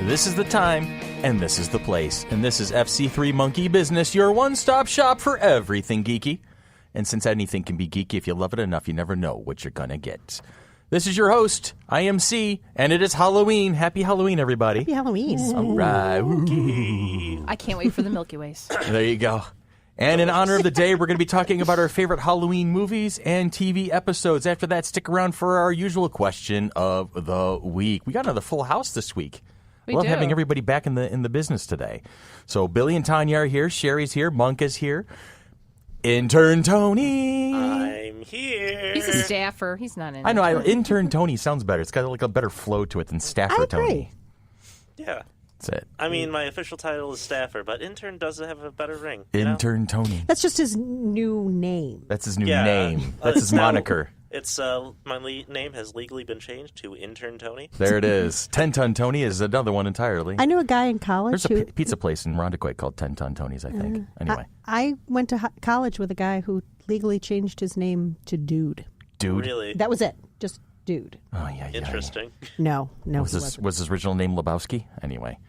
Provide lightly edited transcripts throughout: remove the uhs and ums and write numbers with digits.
This is the time, and this is the place. And this is FC3 Monkey Business, your one-stop shop for everything geeky. And since anything can be geeky, if you love it enough, you never know what you're going to get. This is your host, IMC, and it is Halloween. Happy Halloween, everybody. Happy Halloween. All right. Okay. I can't wait for the Milky Ways. There you go. And in honor of the day, we're going to be talking about our favorite Halloween movies and TV episodes. After that, stick around for our usual question of the week. We got another full house this week. We Love do. having everybody back in the business today. So Billy and Tanya are here. Sherry's here. Monk is here. Intern Tony. I'm here. He's a staffer. He's not in. I know. Intern Tony sounds better. It's got like a better flow to it than Staffer I agree. Tony. Yeah. That's it. I mean, my official title is staffer, but intern does have a better ring. You know? Intern Tony. That's just his new name. That's his new Yeah. name. That's his It's now- moniker. It's my name has legally been changed to Intern Tony. There it is. 10-Ton Tony is another one entirely. I knew a guy in college There's a who... pizza place in Rondequoit called 10-Ton Tony's, I think. Anyway. I went to college with a guy who legally changed his name to Dude. Dude. Really That was it. Just Dude. Oh, yeah. interesting. No, Was he his, wasn't. was his original name Lebowski? Anyway.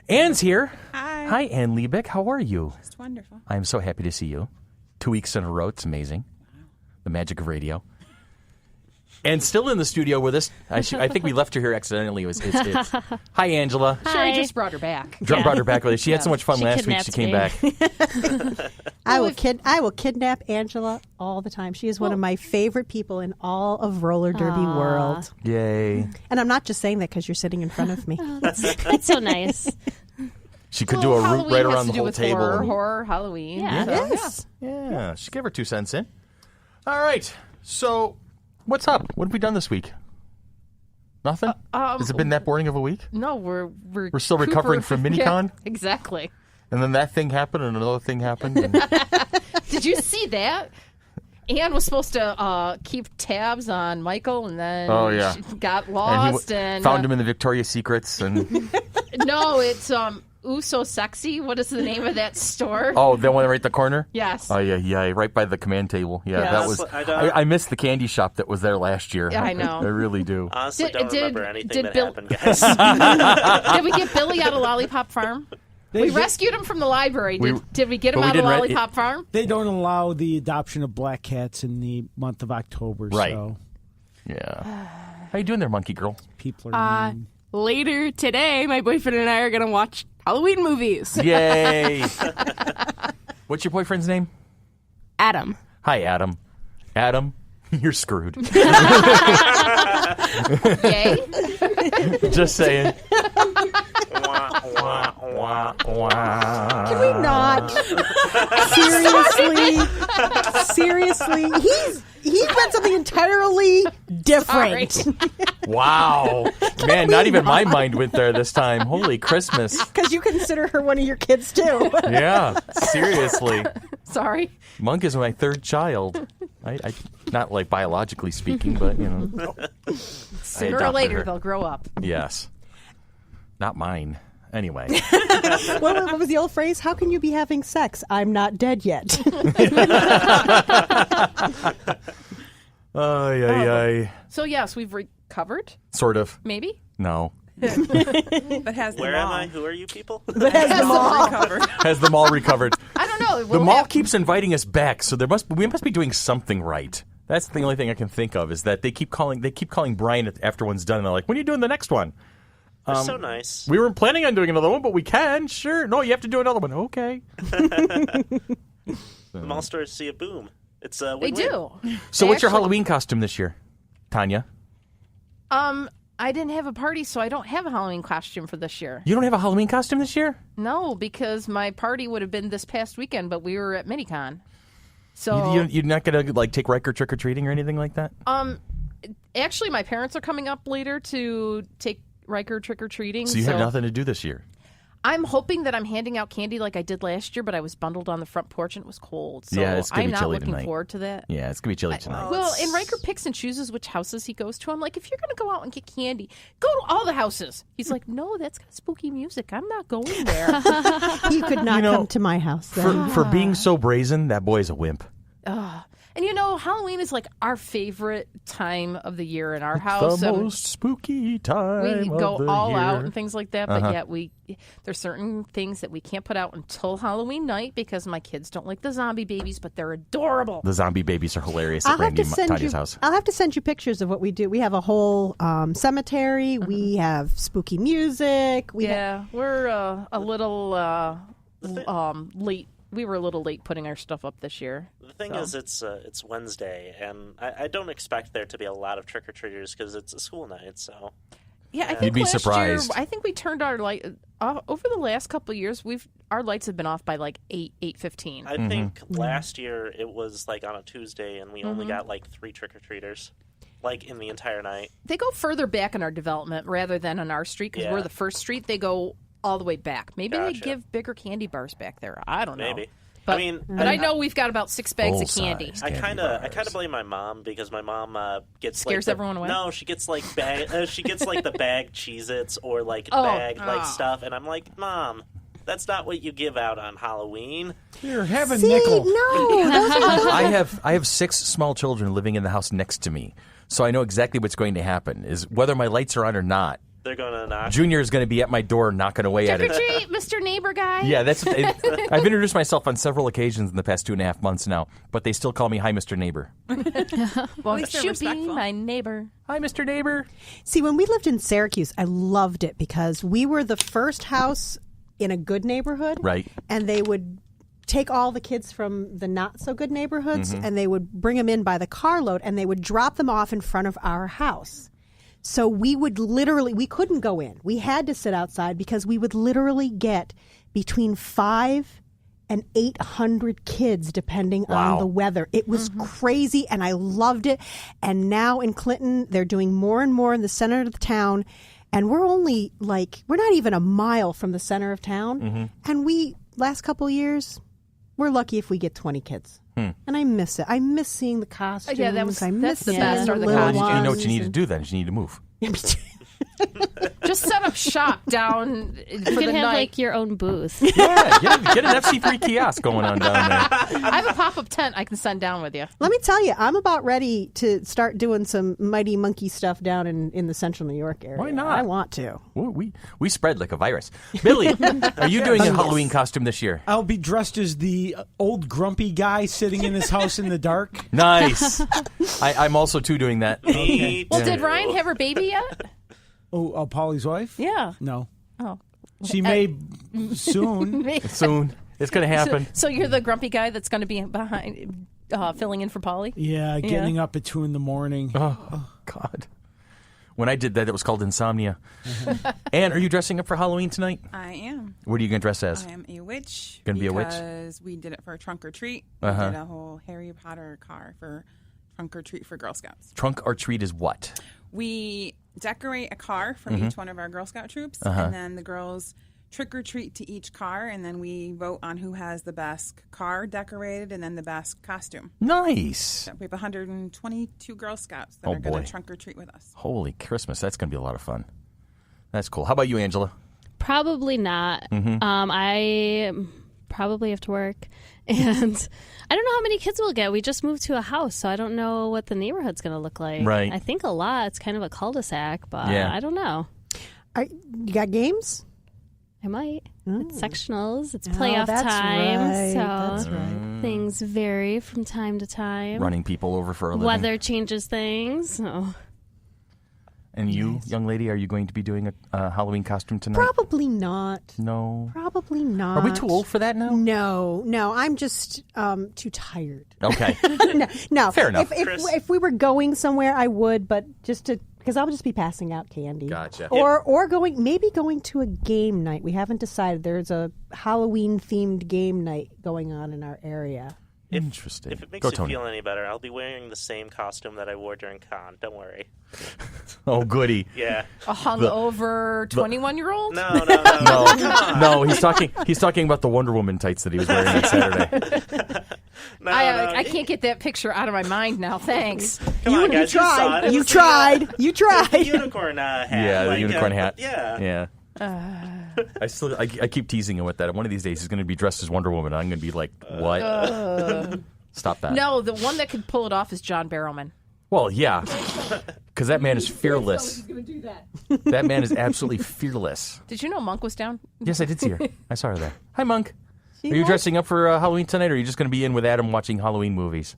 Anne's here. Hi, Anne Liebeck. How are you? It's wonderful. I'm so happy to see you. 2 weeks in a row. It's amazing. The magic of radio. And still in the studio with us, I think we left her here accidentally. It's Hi, Angela. Sherry just brought her back. Brought her back with us. She had so much fun She last week. She kidnapped came me. back. I will kidnap Angela all the time. She is one of my favorite people in all of roller derby world. Yay. And I'm not just saying that because you're sitting in front of me. That's so nice. She could do a route Halloween right has around to the do whole with table. Horror, Halloween. Yeah. So, Yes. Yeah, she gave her 2 cents in. All right. So, what's up? What have we done this week? Nothing? Has it been that boring of a week? No, we're still recovering from Minicon? Yeah, exactly. And then that thing happened, and another thing happened. And Did you see that? Anne was supposed to keep tabs on Michael, and then she got lost. And found him in the Victoria's Secrets. And no, it's Ooh So Sexy. What is the name of that store? oh, the one right at the corner? Yes. Oh, yeah, right by the command table. Yeah, Yes. that was. I missed the candy shop that was there last year. Yeah, I know. I really do. Honestly, Did- don't did- remember anything did that Bill- happened, guys. Did we get Billy out of Lollipop Farm? We rescued him from the library. Did we get him but we out of didn't Lollipop Farm? They don't allow the adoption of black cats in the month of October, Right. so Yeah. How you doing there, Monkey Girl? people are mean. Later today, my boyfriend and I are going to watch Halloween movies. Yay! What's your boyfriend's name? Adam. Hi, Adam. Adam, you're screwed. Yay. Just saying. Wah, wah, wah. Can we not? Seriously? He meant something entirely different. Wow. Man, not even my mind went there this time. Holy Christmas. Because you consider her one of your kids, too. Yeah, seriously. Sorry. Monk is my third child. I not like biologically speaking, but, you know. Sooner or adopted later, her. they'll grow up. Yes. Not mine. Anyway. What was the old phrase? How can you be having sex? I'm not dead yet. Ay. So, yes, we've recovered, Sort of. maybe? No. But has Where them am all. I? Who are you people? Recovered. Has them all recovered. I don't know. The mall keeps inviting us back, so we must be doing something right. That's the only thing I can think of is that they keep calling Brian after one's done, and they're like, "When are you doing the next one?" They're so nice. We weren't planning on doing another one, but we can. Sure. No, you have to do another one. Okay. The mall stores see a boom. It's a They win-win. do. So, what's your actually- Halloween costume this year, Tanya? I didn't have a party, so I don't have a Halloween costume for this year. You don't have a Halloween costume this year? No, because my party would have been this past weekend, but we were at Minicon. So You're not gonna like take Riker trick or treating or anything like that? actually, my parents are coming up later to take Riker trick or treating. So you have nothing to do this year. I'm hoping that I'm handing out candy like I did last year, but I was bundled on the front porch and it was cold. So Yeah, it's gonna I'm be not chilly looking tonight. forward to that. Yeah, it's gonna be chilly tonight. Well, and Riker picks and chooses which houses he goes to. I'm like, if you're going to go out and get candy, go to all the houses. He's like, no, that's got spooky music. I'm not going there. You could not come to my house then. For being so brazen, that boy's a wimp. And Halloween is like our favorite time of the year in our house. The most spooky time we go of the all year. out and things like that, but yet there's certain things that we can't put out until Halloween night because my kids don't like the zombie babies, but they're adorable. The zombie babies are hilarious at Randy and Tanya's house. I'll have to send you pictures of what we do. We have a whole cemetery. We have spooky music. We're a little late. We were a little late putting our stuff up this year. The thing is, it's Wednesday, and I don't expect there to be a lot of trick-or-treaters because it's a school night, so... Yeah, I think You'd be last surprised. year, I think we turned our light... over the last couple of years, our lights have been off by like 8:15. I think last year it was like on a Tuesday, and we only got like 3 trick-or-treaters, like in the entire night. They go further back in our development rather than on our street because we're the first street. They go all the way back. Maybe they give bigger candy bars back there. I don't know. Maybe. But, I know we've got about 6 bags of Full candy. size. I kind of blame my mom because my mom scares everyone away. No, she gets like she gets like the bag Cheez-Its or like bag like stuff, and I'm like, Mom, that's not what you give out on Halloween. Here, have a nickel. No, I have 6 small children living in the house next to me, so I know exactly what's going to happen. Is whether my lights are on or not. They're going to knock. Junior is going to be at my door knocking away at it. Trick-or-treat, Mr. Neighbor Guy. Yeah, I've introduced myself on several occasions in the past 2.5 months now, but they still call me Hi, Mr. Neighbor. Well, least they're should be respectful. my neighbor. Hi, Mr. Neighbor. See, when we lived in Syracuse, I loved it because we were the first house in a good neighborhood. Right. And they would take all the kids from the not so good neighborhoods and they would bring them in by the carload and they would drop them off in front of our house. So we couldn't go in. We had to sit outside because we would literally get between 5 and 800 kids depending on the weather. It was crazy and I loved it. And now in Clinton, they're doing more and more in the center of the town. And we're only we're not even a mile from the center of town. And last couple of years, we're lucky if we get 20 kids. And I miss it. I miss seeing the costumes. Yeah, I miss that's the seeing best the are the little costumes. You know what you ones need to and- do then? Is you need to move. Just set up shop down for You the can have night. your own booth. Yeah, get an FC3 kiosk going on down there. I have a pop-up tent I can send down with you. Let me tell you, I'm about ready to start doing some Mighty Monkey stuff down in the central New York area. Why not? I want to. Well, we spread like a virus. Billy, are you doing a Halloween costume this year? I'll be dressed as the old grumpy guy sitting in his house in the dark. Nice. I'm also too doing that. Me Well, too. did Ryan have her baby yet? Oh, Polly's wife? Yeah. No. Oh. She may soon. Soon. It's going to happen. So you're the grumpy guy that's going to be behind, filling in for Polly? Yeah, getting up at 2 a.m. Oh, God. When I did that, it was called insomnia. Anne, are you dressing up for Halloween tonight? I am. What are you going to dress as? I am a witch. Gonna be a witch? Because we did it for trunk or treat. We did a whole Harry Potter car for trunk or treat for Girl Scouts. Trunk or treat is what? We decorate a car from each one of our Girl Scout troops, and then the girls trick or treat to each car, and then we vote on who has the best car decorated and then the best costume. Nice. So we have 122 Girl Scouts that Oh, are going boy. to trunk or treat with us. Holy Christmas. That's going to be a lot of fun. That's cool. How about you, Angela? Probably not. I probably have to work. And I don't know how many kids we'll get. We just moved to a house, so I don't know what the neighborhood's going to look like. Right. I think a lot. It's kind of a cul-de-sac, but Yeah. I don't know. You got games? I might. It's sectionals. It's Oh, playoff that's time. right. So That's right. things vary from time to time. Running people over for a living. Weather changes things. So. And you, young lady, are you going to be doing a Halloween costume tonight? Probably not. No. Probably not. Are we too old for that now? No. I'm just too tired. Okay. No. Fair enough. If we were going somewhere, I would, but because I'll just be passing out candy. Gotcha. Or going to a game night. We haven't decided. There's a Halloween themed game night going on in our area. Interesting. If it makes Go, you Tony. feel any better, I'll be wearing the same costume that I wore during con. Don't worry. Oh, goody. Yeah. A hungover 21-year-old? No. No, he's talking about the Wonder Woman tights that he was wearing on Saturday. No, I can't get that picture out of my mind now. Thanks. Come on, guys. You saw it. It You was tried. You the tried. unicorn hat. Yeah, the unicorn hat. Yeah. I keep teasing him with that. One of these days, he's going to be dressed as Wonder Woman. And I'm going to be like, what? Stop that. No, the one that could pull it off is John Barrowman. Well, yeah, because that man is fearless. That man is absolutely fearless. Did you know Monk was down? Yes, I did see her. I saw her there. Hi, Monk. Are you dressing up for Halloween tonight, or are you just going to be in with Adam watching Halloween movies?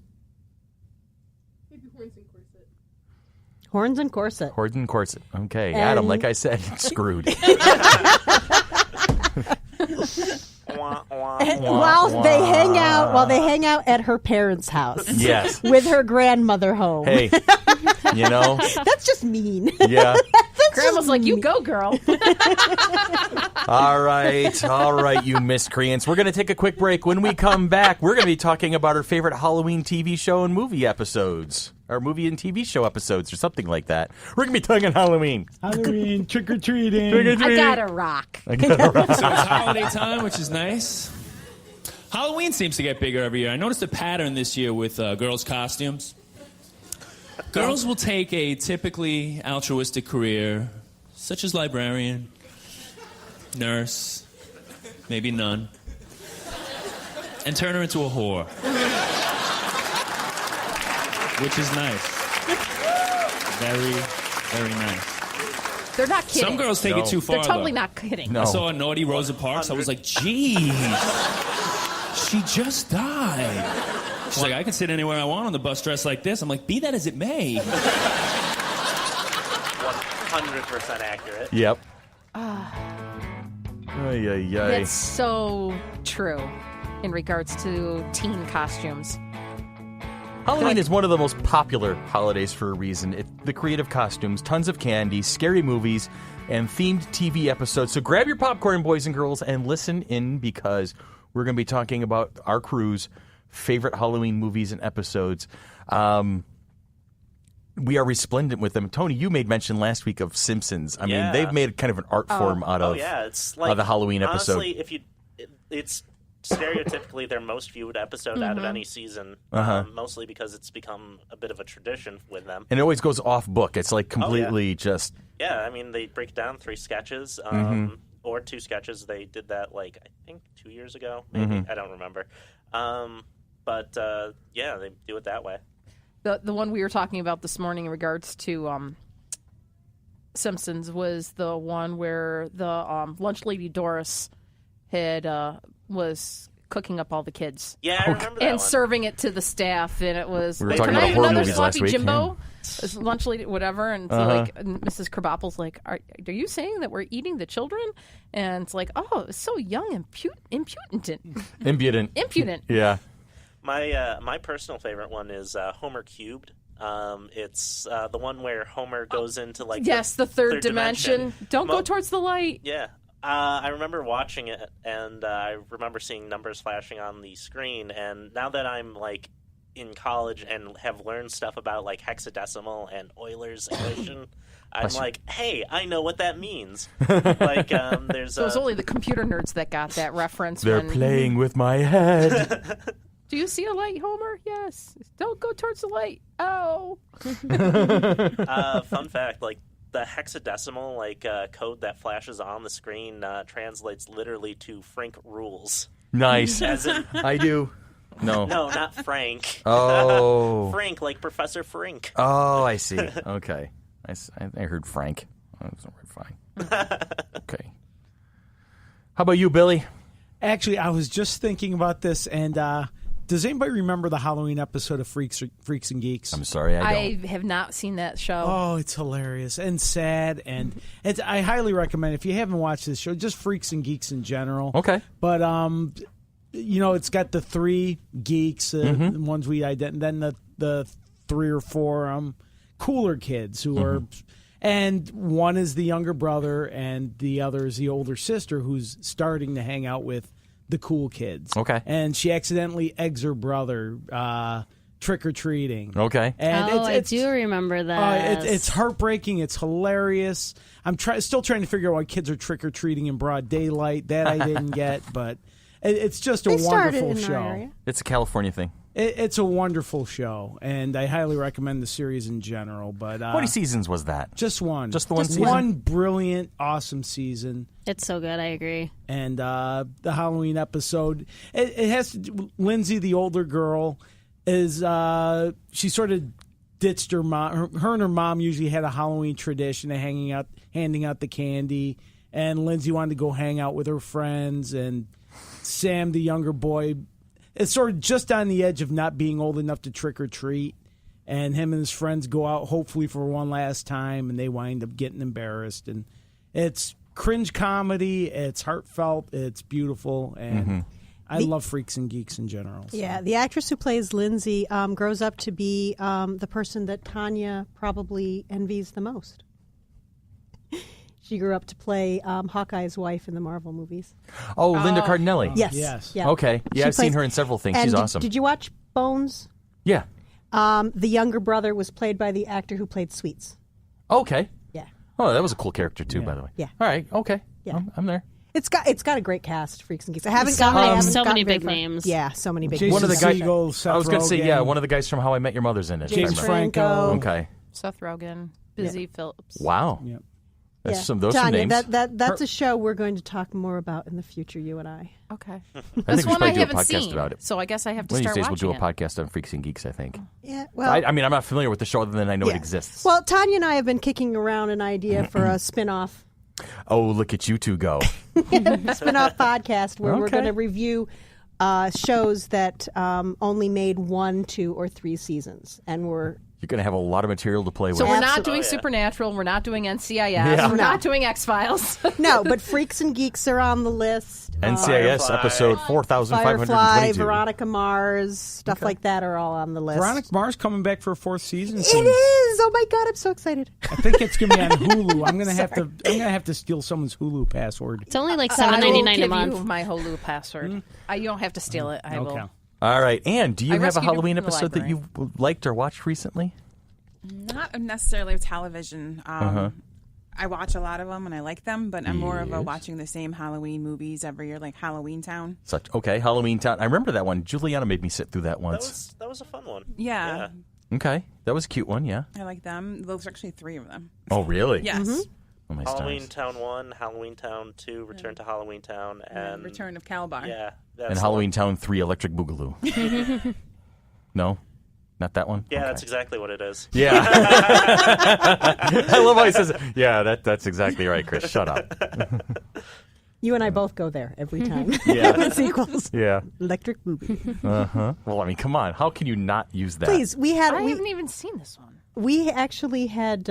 Maybe horns and corset. Horns and corset. Okay, Adam, like I said, screwed. While they hang out at her parents' house. Yes. With her grandmother home. Hey, That's just mean. Yeah. Grandma's like, you go, girl. All right, you miscreants. We're going to take a quick break. When we come back, we're going to be talking about our favorite Halloween TV show and movie episodes. Or movie and TV show episodes or something like that. We're going to be talking Halloween. Halloween, trick-or-treating. I got a rock. So it's holiday time, which is nice. Halloween seems to get bigger every year. I noticed a pattern this year with girls' costumes. Girls will take a typically altruistic career, such as librarian, nurse, maybe nun, and turn her into a whore. Which is nice. Very, very nice. They're not kidding. Some girls take it too far, They're totally though. not kidding. No. I saw a naughty Rosa Parks. I was like, geez, she just died. She's like, I can sit anywhere I want on the bus dressed like this. I'm like, be that as it may. 100% accurate. Yep. That's so true in regards to teen costumes. Halloween is one of the most popular holidays for a reason. The creative costumes, tons of candy, scary movies, and themed TV episodes. So grab your popcorn, boys and girls, and listen in because we're going to be talking about our crew's favorite Halloween movies and episodes. We are resplendent with them. Tony, you made mention last week of Simpsons. I mean, they've made kind of an art form out of it's like the Halloween episode. Honestly, it's stereotypically their most viewed episode out of any season, mostly because it's become a bit of a tradition with them. And it always goes off book. It's like completely just... Yeah, I mean, they break down 3 sketches, or 2 sketches. They did that, I think 2 years ago, maybe. I don't remember. But they do it that way. The one we were talking about this morning in regards to Simpsons was the one where the lunch lady Doris had was cooking up all the kids. Yeah, I remember that and one. serving it to the staff, and it was. We were Can talking I about have horror another movies last sloppy week, Jimbo? This lunch lady, whatever, and so Mrs. Krabappel's like, "Are you saying that we're eating the children?" And it's like, "Oh, it's so young and impudent." Yeah. My personal favorite one is Homer Cubed. It's the one where Homer goes into the third dimension. Don't go towards the light. Yeah. I remember watching it, and I remember seeing numbers flashing on the screen, and now that I'm in college and have learned stuff about hexadecimal and Euler's equation, I'm like, hey, I know what that means. There's So it's only the computer nerds that got that reference. They're playing with my head. Do you see a light, Homer? Yes. Don't go towards the light. Oh. Fun fact, the hexadecimal code that flashes on the screen translates literally to Frank rules. Nice. As in, I do. No, not Frank. Oh. Frank, like Professor Frink. Oh, I see. Okay. I heard Frank. Oh, that's fine. Okay. How about you, Billy? Actually, I was just thinking about this, and does anybody remember the Halloween episode of Freaks and Geeks? I'm sorry, I don't. I have not seen that show. Oh, it's hilarious and sad, and I highly recommend if you haven't watched this show, just Freaks and Geeks in general. Okay. But it's got the 3 geeks, the ones we identify, and then the 3 or 4 cooler kids who are, and one is the younger brother, and the other is the older sister who's starting to hang out with the cool kids. Okay. And she accidentally eggs her brother trick-or-treating. Okay. And I do remember that. It's heartbreaking. It's hilarious. I'm still trying to figure out why kids are trick-or-treating in broad daylight. That I didn't get, but it's just a wonderful show. It's a California thing. It's a wonderful show, and I highly recommend the series in general. But how many seasons was that? Just one. Just the one season? One brilliant, awesome season. It's so good. I agree. And the Halloween episode, it has Lindsay, the older girl, is she sort of ditched her mom. Her and her mom usually had a Halloween tradition of handing out the candy. And Lindsay wanted to go hang out with her friends. And Sam, the younger boy, is sort of just on the edge of not being old enough to trick or treat. And him and his friends go out, hopefully for one last time, and they wind up getting embarrassed. And it's cringe comedy. It's heartfelt. It's beautiful. And I love Freaks and Geeks in general. So. Yeah, the actress who plays Lindsay grows up to be the person that Tanya probably envies the most. She grew up to play Hawkeye's wife in the Marvel movies. Oh, Linda Cardinelli. Yes. Yeah. Okay. Yeah, I've seen her in several things. She's awesome. Did you watch Bones? Yeah. The younger brother was played by the actor who played Sweets. Okay. Yeah. Oh, that was a cool character too, by the way. Yeah. All right. Okay. Yeah. I'm there. It's got a great cast, Freaks and Geeks. I haven't So many very big far. names. Yeah, so many big Jason names. One of the guys. Segel, Seth I was going to say, Rogen. yeah, one of the guys from How I Met Your Mother's in it. James if I remember. Franco. Okay. Seth Rogen, Busy Phillips. Wow. Yeah. That's those some Tanya, names. that's a show we're going to talk more about in the future, you and I. Okay. I think This we should one I probably do a haven't podcast seen, about it. so I guess I have to One of these start days we'll watching do a it. podcast on Freaks and Geeks, I think. Yeah, well, I mean, I'm not familiar with the show other than I know it exists. Well, Tanya and I have been kicking around an idea for a spin-off Oh, look at you two go. spin-off podcast where we're Okay. going to review shows that only made 1, 2, or 3 seasons, and we're You're going to have a lot of material to play with. So we're not Absolutely. doing Supernatural. We're not doing NCIS. Yeah. We're No. not doing X-Files. no, but Freaks and Geeks are on the list. NCIS Firefly. episode Firefly, 4522. Veronica Mars, stuff like that are all on the list. Veronica Mars coming back for a 4th season. It soon. is. Oh my God, I'm so excited. I think it's gonna be on Hulu. I'm gonna have to steal someone's Hulu password. It's only like I will $7.99 a give month. you my Hulu password. You don't have to steal it. I Okay. will. All right. Ann, do you I have a rescued you Halloween from the episode that library. you liked or watched recently? Not necessarily with television. I watch a lot of them and I like them, but I'm more of a watching the same Halloween movies every year, like Halloween Town. Okay, Halloween Town. I remember that one. Juliana made me sit through that once. That was a fun one. Yeah. Okay, that was a cute one. Yeah. I like them. There's actually 3 of them. Oh, really? Yes. Oh, my Halloween stars. Town 1, Halloween Town 2, Return to Halloween Town, and Return of Calabar. Yeah, that's And the Halloween one. Town 3 Electric Boogaloo. No? Not that one? Yeah, Okay. that's exactly what it is. Yeah. I love how he says it. Yeah, that's exactly right, Chris. Shut up. You and I both go there every time. Yeah. With sequels. Yeah. Electric movie. Well, I mean, come on. How can you not use that? Please, we I haven't even seen this one. we actually had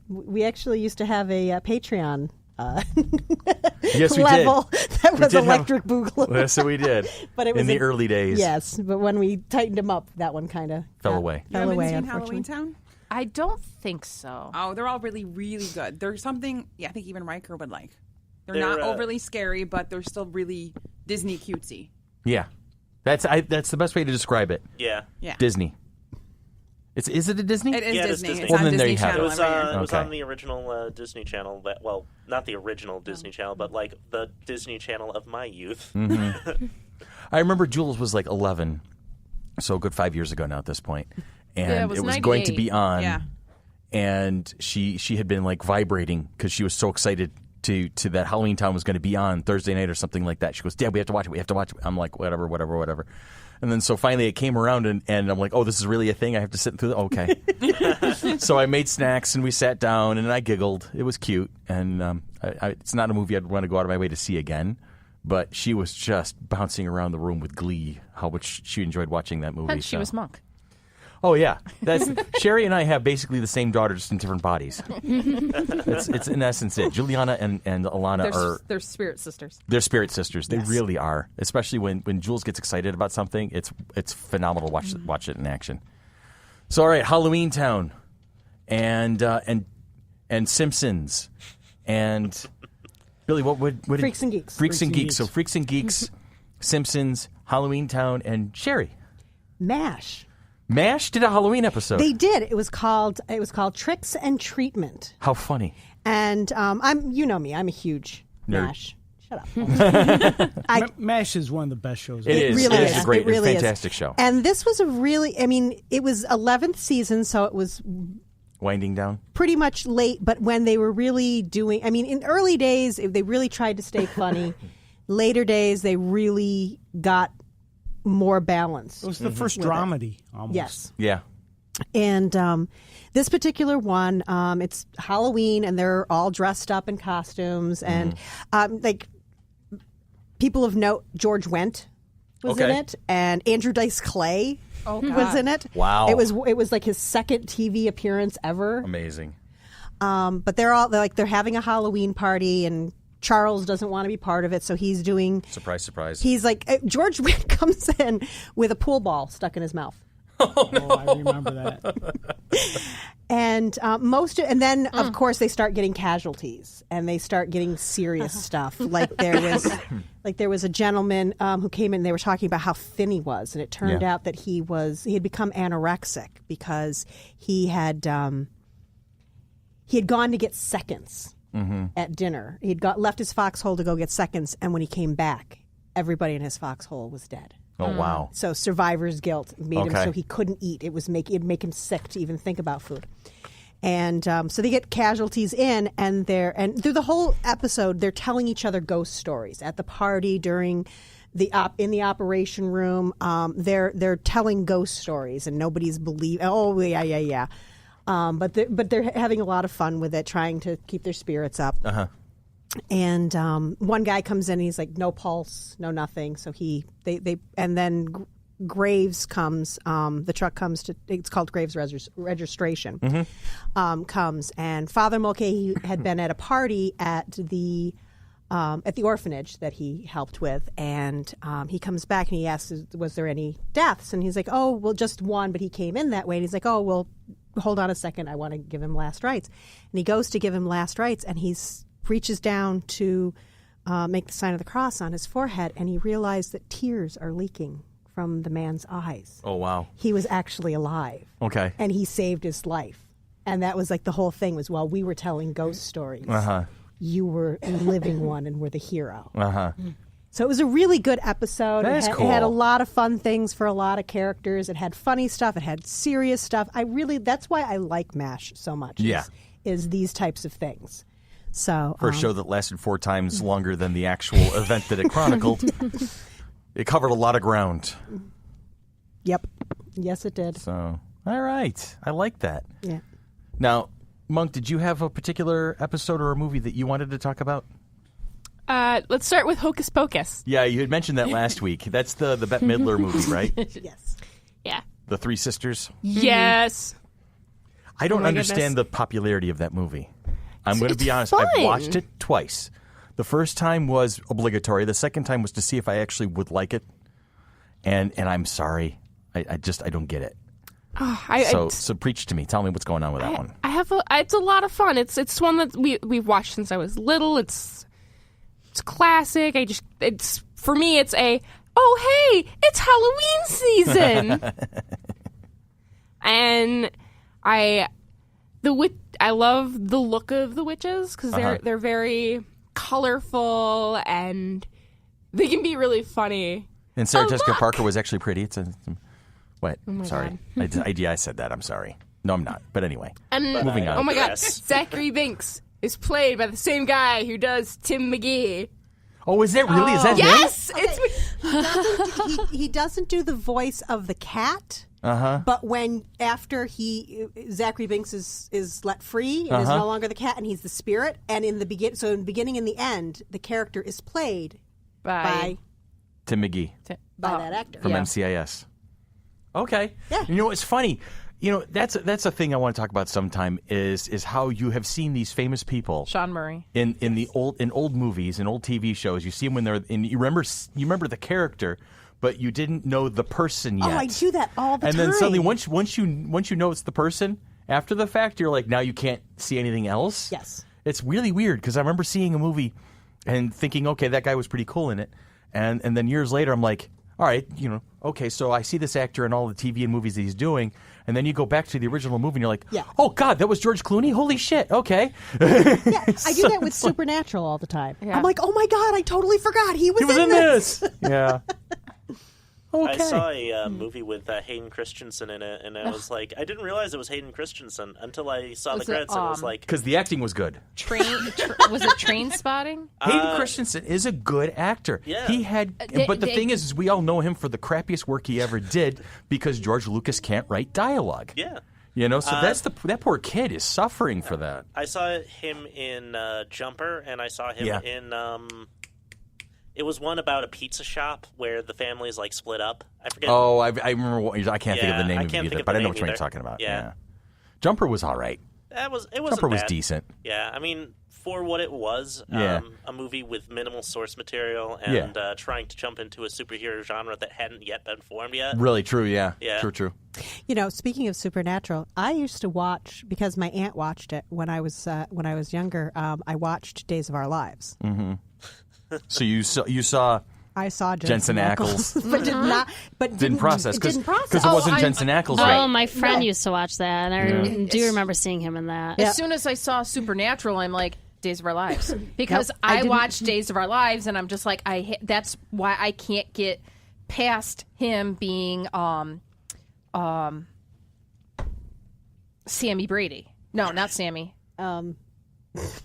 we actually used to have a Patreon Yes, we level that was did have- Electric Boogaloo. Yes, we did. But it was in the a- early days. Yes, but when we tightened them up, that one kind of Fell away. You Fell haven't away, seen unfortunately. Halloween Town? I don't think so. Oh, they're all really, really good. There's something I think even Riker would like. They're They're, not overly scary, but they're still really Disney cutesy. Yeah. That's the best way to describe it. Yeah. Yeah. Disney. Is it a Disney? It is Yeah, it is Disney. Disney. It's Well, on then there Disney you have Channel It was every year. it was Okay. on the original Disney Channel. Well, not the original Disney Channel, but like the Disney Channel of my youth. I remember Jules was like 11, so a good 5 years ago now at this point. And Yeah, it was going to 98. be on. Yeah. And she had been like vibrating because she was so excited to that Halloween Town was going to be on Thursday night or something like that. She goes, Dad, we have to watch it. We have to watch it. I'm like, whatever. And then so finally it came around and I'm like, oh, this is really a thing? I have to sit through okay. So I made snacks and we sat down and I giggled. It was cute. And it's not a movie I'd want to go out of my way to see again. But she was just bouncing around the room with glee, how much she enjoyed watching that movie. And she so. was Monk. Oh yeah, that's Sherry and I have basically the same daughter, just in different bodies. It's in essence it. Juliana and Alana are They're spirit sisters. they're spirit sisters. They really are. Especially when Jules gets excited about something, it's phenomenal to watch it in action. So all right, Halloween Town, and Simpsons, and Billy, what did Freaks and Geeks. Freaks and Geeks. So Freaks and Geeks, Simpsons, Halloween Town, and Sherry. MASH. MASH did a Halloween episode. They did. It was called Tricks and Treatment. How funny. And you know me, I'm a huge Nerd. MASH. Shut up. MASH is one of the best shows. It is. Really It is is. a great, It really it's a is. fantastic show. And this was it was 11th season, so it was Winding down. pretty much late, but when they were really doing, in early days, they really tried to stay funny. Later days, they really got more balance. It was the first dramedy, almost. Yes. Yeah. And this particular one, it's Halloween, and they're all dressed up in costumes, and like people of note, George Wendt was in it, and Andrew Dice Clay was in it. Wow. It was like his second TV appearance ever. Amazing. But they're having a Halloween party, and Charles doesn't want to be part of it, so he's doing Surprise, surprise. He's like George Wendt comes in with a pool ball stuck in his mouth. Oh, I remember that. And then of course they start getting casualties, and they start getting serious stuff. Like there was a gentleman who came in. They were talking about how thin he was, and it turned out that he had become anorexic because he had gone to get seconds at dinner. He'd left his foxhole to go get seconds, and when he came back, everybody in his foxhole was dead. Oh, wow. So survivor's guilt made him so he couldn't eat. It'd make him sick to even think about food. And so they get casualties in, and through the whole episode, they're telling each other ghost stories at the party, during in the operation room. They're telling ghost stories, and nobody's believing. Oh yeah. But they're having a lot of fun with it, trying to keep their spirits up. And one guy comes in, and he's like, no pulse, no nothing. So and then Graves comes. The truck comes to. It's called Graves Registration. Comes, and Father Mulcahy had been at a party at the orphanage that he helped with, and he comes back and he asks, was there any deaths? And he's like, oh, well, just one, but he came in that way. And he's like, oh, well, hold on a second, I want to give him last rites. And he goes to give him last rites, and he's reaches down to make the sign of the cross on his forehead, and he realized that tears are leaking from the man's eyes. Oh, wow. He was actually alive. Okay. And he saved his life. And that was like the whole thing was, while we were telling ghost stories, you were a living one and were the hero. So it was a really good episode. That is cool. It had a lot of fun things for a lot of characters. It had funny stuff. It had serious stuff. That's why I like MASH so much. Yeah. Is these types of things. So for a show that lasted 4 times longer than the actual event that it chronicled, it covered a lot of ground. Yep. Yes, it did. So, all right. I like that. Yeah. Now, Monk, did you have a particular episode or a movie that you wanted to talk about? Let's start with Hocus Pocus. Yeah, you had mentioned that last week. That's the Bette Midler movie, right? Yes. Yeah. The 3 sisters? Yes. I don't understand the popularity of that movie. I'm going to be honest. Fun. I've watched it twice. The first time was obligatory. The second time was to see if I actually would like it. And I'm sorry. I don't get it. So preach to me. Tell me what's going on with that one. It's a lot of fun. It's one that we've watched since I was little. It's classic. For me it's hey, it's Halloween season. And I love the look of the witches because they're very colorful and they can be really funny. And Sarah Jessica Parker was actually pretty. What? Oh Sorry. I said that. I'm sorry. No, I'm not. But anyway, moving on. Oh my God, Zachary Binks is played by the same guy who does Tim McGee. Oh, is that really? Is that yes? Okay. He doesn't do the voice of the cat. But after Zachary Binks is let free and is no longer the cat and he's the spirit, and in the beginning and the end, the character is played by Tim McGee, by that actor from NCIS. Okay. Yeah. You know, it's funny. You know, that's a thing I want to talk about sometime is how you have seen these famous people. Sean Murray. In old movies and old TV shows, you see them when they're in. You remember the character, but you didn't know the person yet. Oh, I do that all the time. And then suddenly, once you know it's the person, after the fact, you're like, now you can't see anything else. Yes. It's really weird because I remember seeing a movie and thinking, okay, that guy was pretty cool in it, and then years later, I'm like, all right, okay, so I see this actor in all the TV and movies that he's doing, and then you go back to the original movie and you're like, oh, God, that was George Clooney? Holy shit, okay. Yeah, I do that with Supernatural all the time. Yeah. I'm like, oh, my God, I totally forgot he was in this. Yeah. Okay. I saw a movie with Hayden Christensen in it, and I was like, I didn't realize it was Hayden Christensen until I saw the Was it, credits, and it was like... Because the acting was good. Was it Train Spotting? Hayden Christensen is a good actor. Yeah. He had, but the thing is we all know him for the crappiest work he ever did because George Lucas can't write dialogue. Yeah. You know, so that poor kid is suffering for that. I saw him in Jumper, and I saw him in... it was one about a pizza shop where the family is like split up. I forget. Oh, I remember. I can't think of the name of it either, but I know name what you're either. talking about. Yeah. Jumper was all right. It wasn't Jumper was bad. decent. Yeah, I mean, for what it was, Yeah. a movie with minimal source material and trying to jump into a superhero genre that hadn't yet been formed yet. Really true, yeah. Yeah. True. You know, speaking of Supernatural, I used to watch because my aunt watched it when I was younger. I watched Days of Our Lives. So you saw I saw Jensen Ackles. but did not. But didn't process It didn't process because it wasn't Jensen Ackles. Oh, Right? my friend used to watch that, and I do remember seeing him in that. As soon as I saw Supernatural, I'm like, Days of Our Lives. Because Nope, I I didn't- watched Days of Our Lives, and I'm just like, that's why I can't get past him being Sammy Brady. No, not Sammy.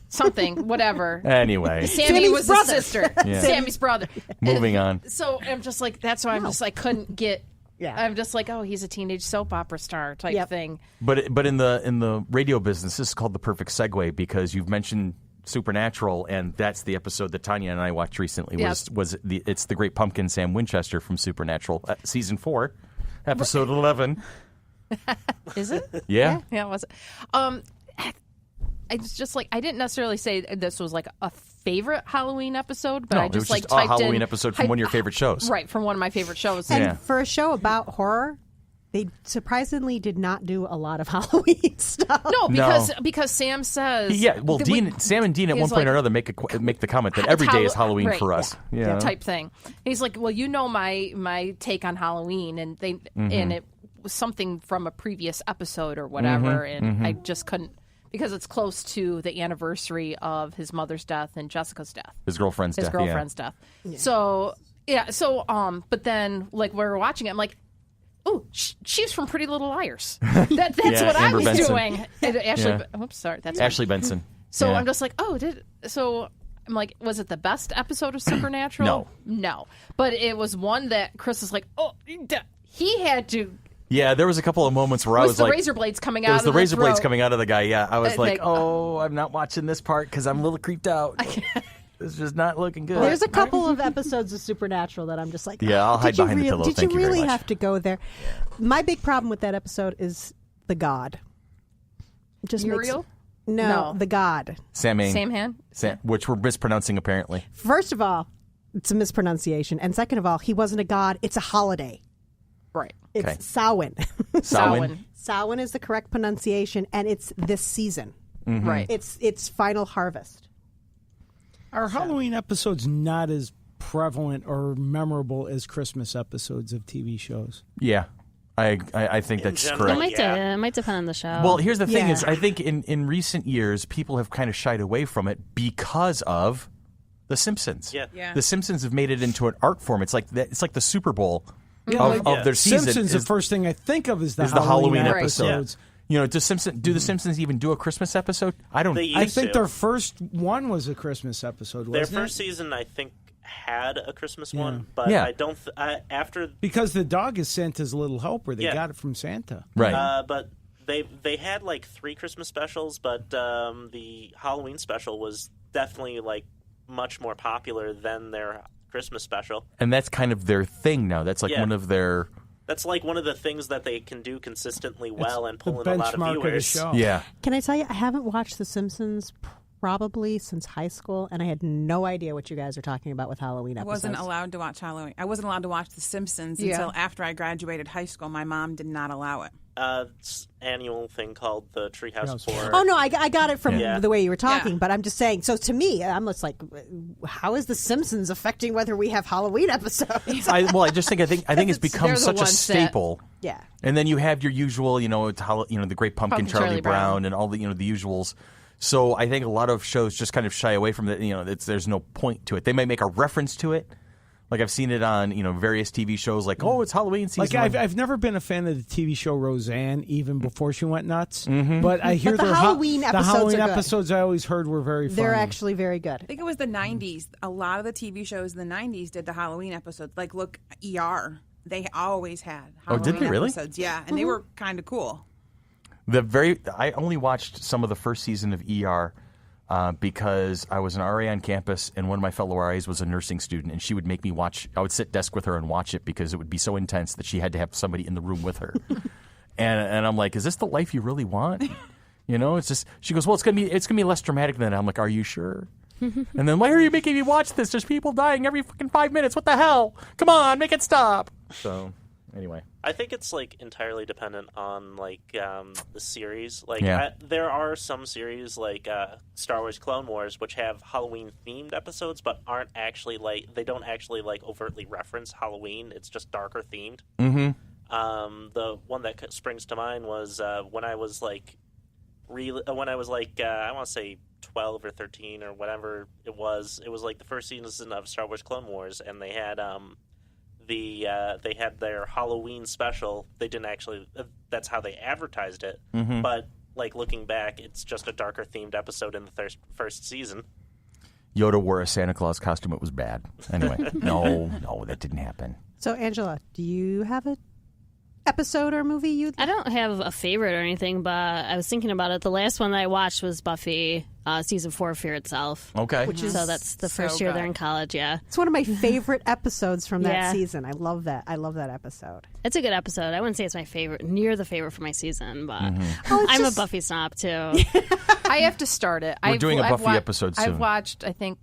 Something, whatever. Anyway, Sammy Sammy's was brother. his sister. Yeah. Sammy's brother. moving on. So I'm just like, that's why I'm just like, couldn't get. Yeah. I'm just like, oh, he's a teenage soap opera star type Yep. thing. But in the radio business, this is called the perfect segue because you've mentioned Supernatural, and that's the episode that Tanya and I watched recently. It's the Great Pumpkin, Sam Winchester from Supernatural, season 4, episode 11. Is it? Yeah. Yeah, it was. I was just like, I didn't necessarily say this was like a favorite Halloween episode, but No, I it was just like just a typed Halloween in episode from one of your favorite shows. Right, from one of my favorite shows. And Yeah. for a show about horror, they surprisingly did not do a lot of Halloween stuff. No, because Sam says Well, Sam and Dean at he's one point like- or another make the comment that every day is Halloween right, for us. Yeah. type thing. And he's like, well, you know my take on Halloween, and and it was something from a previous episode or whatever, and I just couldn't because it's close to the anniversary of his mother's death and Jessica's death. His girlfriend's death. death. So but then like we were watching it, I'm like, oh, she's from Pretty Little Liars. That's Yeah, what I Amber was Benson. doing. And Ashley, Yeah. oops, sorry, that's Ashley Benson. So Yeah. I'm just like, I'm like, was it the best episode of Supernatural? No. But it was one that Chris is like, he had to. Yeah, there was a couple of moments where I was the like, razor blades coming it out was of the the razor blades throat. coming out of the guy. Yeah, I was like, like, I'm not watching this part because I'm a little creeped out. It's just not looking good. There's a couple of episodes of Supernatural that I'm just like, Yeah, I'll hide did you behind the pillow. Did Thank you you very really much. have to go there? My big problem with that episode is the God. Just makes- Uriel? No, No. the God. Sam, which we're mispronouncing apparently. First of all, it's a mispronunciation, and second of all, he wasn't a god. It's a holiday. Right. It's Okay. Samhain. Samhain. Samhain is the correct pronunciation, and it's this season. Right. It's final harvest. Are Halloween episodes not as prevalent or memorable as Christmas episodes of TV shows? Yeah, I think that's general, correct. It might depend on the show. Well, here's the thing: Yeah. is I think in recent years people have kind of shied away from it because of The Simpsons. Yeah. Yeah. The Simpsons have made it into an art form. It's like the Super Bowl of their season. Simpsons, the first thing I think of is the Halloween episodes. You know, do the Simpsons even do a Christmas episode? I don't. They I used think to. their first one was a Christmas episode, Their wasn't first it? season, I think, had a Christmas one, but Yeah. I don't. After, Because the dog is Santa's little helper. They Yeah. got it from Santa. Right. but they had like 3 Christmas specials, but the Halloween special was definitely like much more popular than their Christmas special. And that's kind of their thing now. That's like Yeah. one of their. That's like one of the things that they can do consistently well and The pull in a lot of benchmark of the viewers. show. Yeah. Can I tell you, I haven't watched The Simpsons probably since high school, and I had no idea what you guys are talking about with Halloween I episodes. wasn't allowed to watch Halloween. I wasn't allowed to watch The Simpsons until after I graduated high school. My mom did not allow it. It's annual thing called the Treehouse of Horror. Oh no, I got it from Yeah. the way you were talking, Yeah. but I'm just saying. So to me, I'm just like, how is The Simpsons affecting whether we have Halloween episodes? I just think it's become they're the such a ones that- staple. Yeah. And then you have your usual, the Great Pumpkin, Charlie Brown, and all the the usuals. So I think a lot of shows just kind of shy away from it. There's no point to it. They may make a reference to it, Like I've seen it on various TV shows. Like it's Halloween season. Like I've never been a fan of the TV show Roseanne, even before she went nuts. But I hear But the Halloween episodes the Halloween are good. episodes I always heard were very funny. They're actually very good. I think it was the 90s. A lot of the TV shows in the 90s did the Halloween episodes. Like, look, ER. They always had Halloween did they really? episodes. Yeah, and they were kind of cool. I only watched some of the first season of ER because I was an RA on campus, and one of my fellow RAs was a nursing student, and she would make me watch. I would sit desk with her and watch it because it would be so intense that she had to have somebody in the room with her. and I'm like, is this the life you really want? It's just. She goes, well, it's gonna be less dramatic than that. I'm like, are you sure? And then, why are you making me watch this? There's people dying every fucking 5 minutes. What the hell? Come on, make it stop. So, anyway. I think it's like entirely dependent on like the series. Like Yeah. there are some series like Star Wars Clone Wars which have Halloween themed episodes but aren't actually they don't actually like overtly reference Halloween. It's just darker themed. Mm-hmm. The one that springs to mind was when I was like I want to say 12 or 13 or whatever it was. It was like the first season of Star Wars Clone Wars, and they had they had their Halloween special. They didn't actually. That's how they advertised it. But like looking back, it's just a darker themed episode in the first season. Yoda wore a Santa Claus costume. It was bad. Anyway, no, that didn't happen. So, Angela, do you have an episode or movie you? I don't have a favorite or anything, but I was thinking about it. The last one that I watched was Buffy season 4, Fear Itself. Okay. So that's the first year they're in college. Yeah, It's one of my favorite episodes from that Yeah. season. I love that. I love that episode. it's a good episode. I wouldn't say it's my favorite, near the favorite for my season, but Oh, I'm a Buffy snob too. I have to start it. We're doing a Buffy episode soon. I've watched, I think,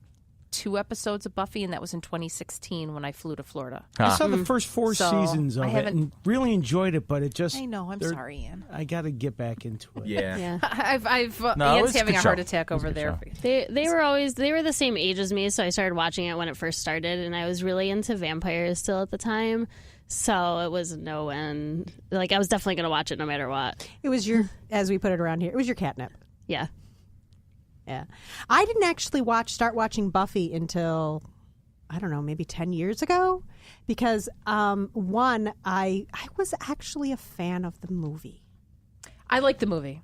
2 episodes of Buffy, and that was in 2016 when I flew to Florida. I saw the first 4 So, seasons of I it haven't- and really enjoyed it, but it just. I know. I'm sorry, Ian. I got to get back into it. Yeah. I've No, Ian's it's a having good a heart show. attack It's a over good there. show. They were the same age as me, so I started watching it when it first started, and I was really into vampires still at the time. So it was no end. Like I was definitely going to watch it no matter what. It was your, as we put it around here, it was your catnip. Yeah. Yeah. I didn't actually start watching Buffy until, I don't know, maybe 10 years ago. Because, one, I was actually a fan of the movie. I like the movie.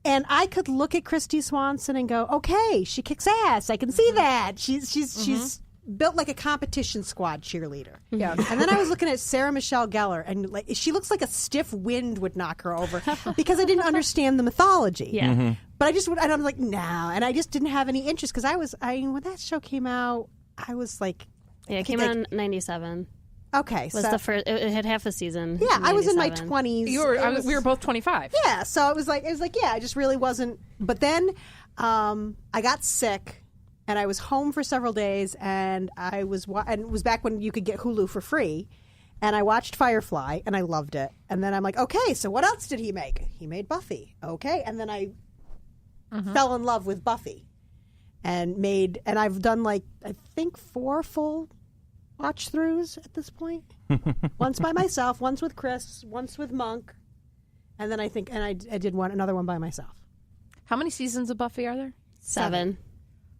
And I could look at Christy Swanson and go, okay, she kicks ass. I can see that. She's built like a competition squad cheerleader. Yeah. And then I was looking at Sarah Michelle Gellar, and like she looks like a stiff wind would knock her over because I didn't understand the mythology. Yeah. But and I'm like, no. And I just didn't have any interest because when that show came out, I was like, Yeah, it came out in 97. okay. Was so, the first? It had half a season. yeah, I was in my 97. 20s. We were both 25. Yeah, so it was like, yeah, I just really wasn't. But then I got sick, and I was home for several days, and and it was back when you could get Hulu for free, and I watched Firefly, and I loved it. And then I'm like, okay, so what else did he make? He made Buffy, okay, and then I fell in love with Buffy, and I've done like I think 4 full watch throughs at this point. Once by myself, once with Chris, once with Monk, and then I did another one by myself. How many seasons of Buffy are there? 7.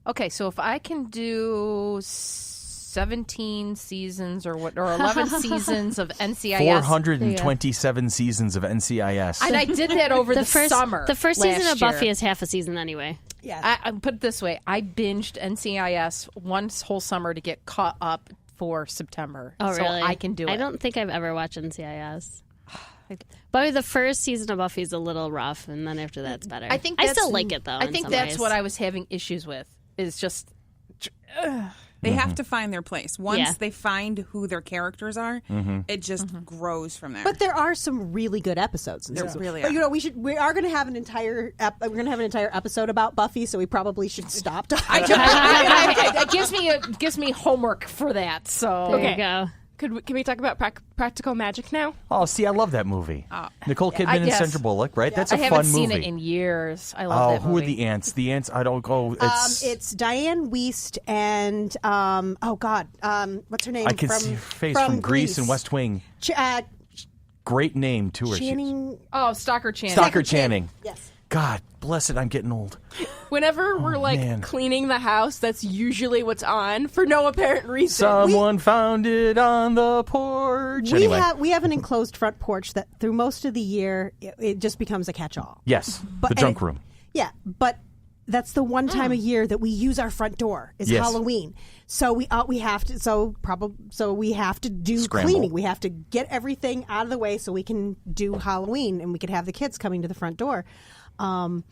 Okay, so if I can do 17 seasons or 11 seasons of NCIS. 427 seasons of NCIS. And I did that over the summer. The first last season of year. Buffy is half a season anyway. Yeah, I put it this way: I binged NCIS one whole summer to get caught up for September. Oh, so really? I can do it. I don't think I've ever watched NCIS. But the first season of Buffy is a little rough, and then after that, it's better. I think I that's- still like it though. I in think some that's ways. what I was having issues with. Is just They have to find their place. Once Yeah. they find who their characters are, it just grows from there. but there are some really good episodes. In There season. really But are. we are going to have an entire episode about Buffy, so we probably should stop. it gives me homework for that. So There you go. Can we talk about practical magic now? Oh, see, I love that movie. Nicole Kidman and yes. Sandra Bullock, right? That's a I haven't fun seen movie. it in years. I love that who movie. are the ants? The ants, I don't go. It's Diane Wiest and what's her name? I can see her face from Grease and West Wing. Great name, too. Channing. Oh, Stalker Channing. Stalker Channing. Yes. God bless it, I'm getting old. Whenever we're man. cleaning the house, that's usually what's on for no apparent reason. Someone found it on the porch. Anyway. We have an enclosed front porch that through most of the year it just becomes a catch-all. Yes, But- the junk and- room. Yeah, but that's the one time a year that we use our front door is Yes. Halloween. So we have to do Scramble. cleaning. We have to get everything out of the way so we can do Halloween and we can have the kids coming to the front door. And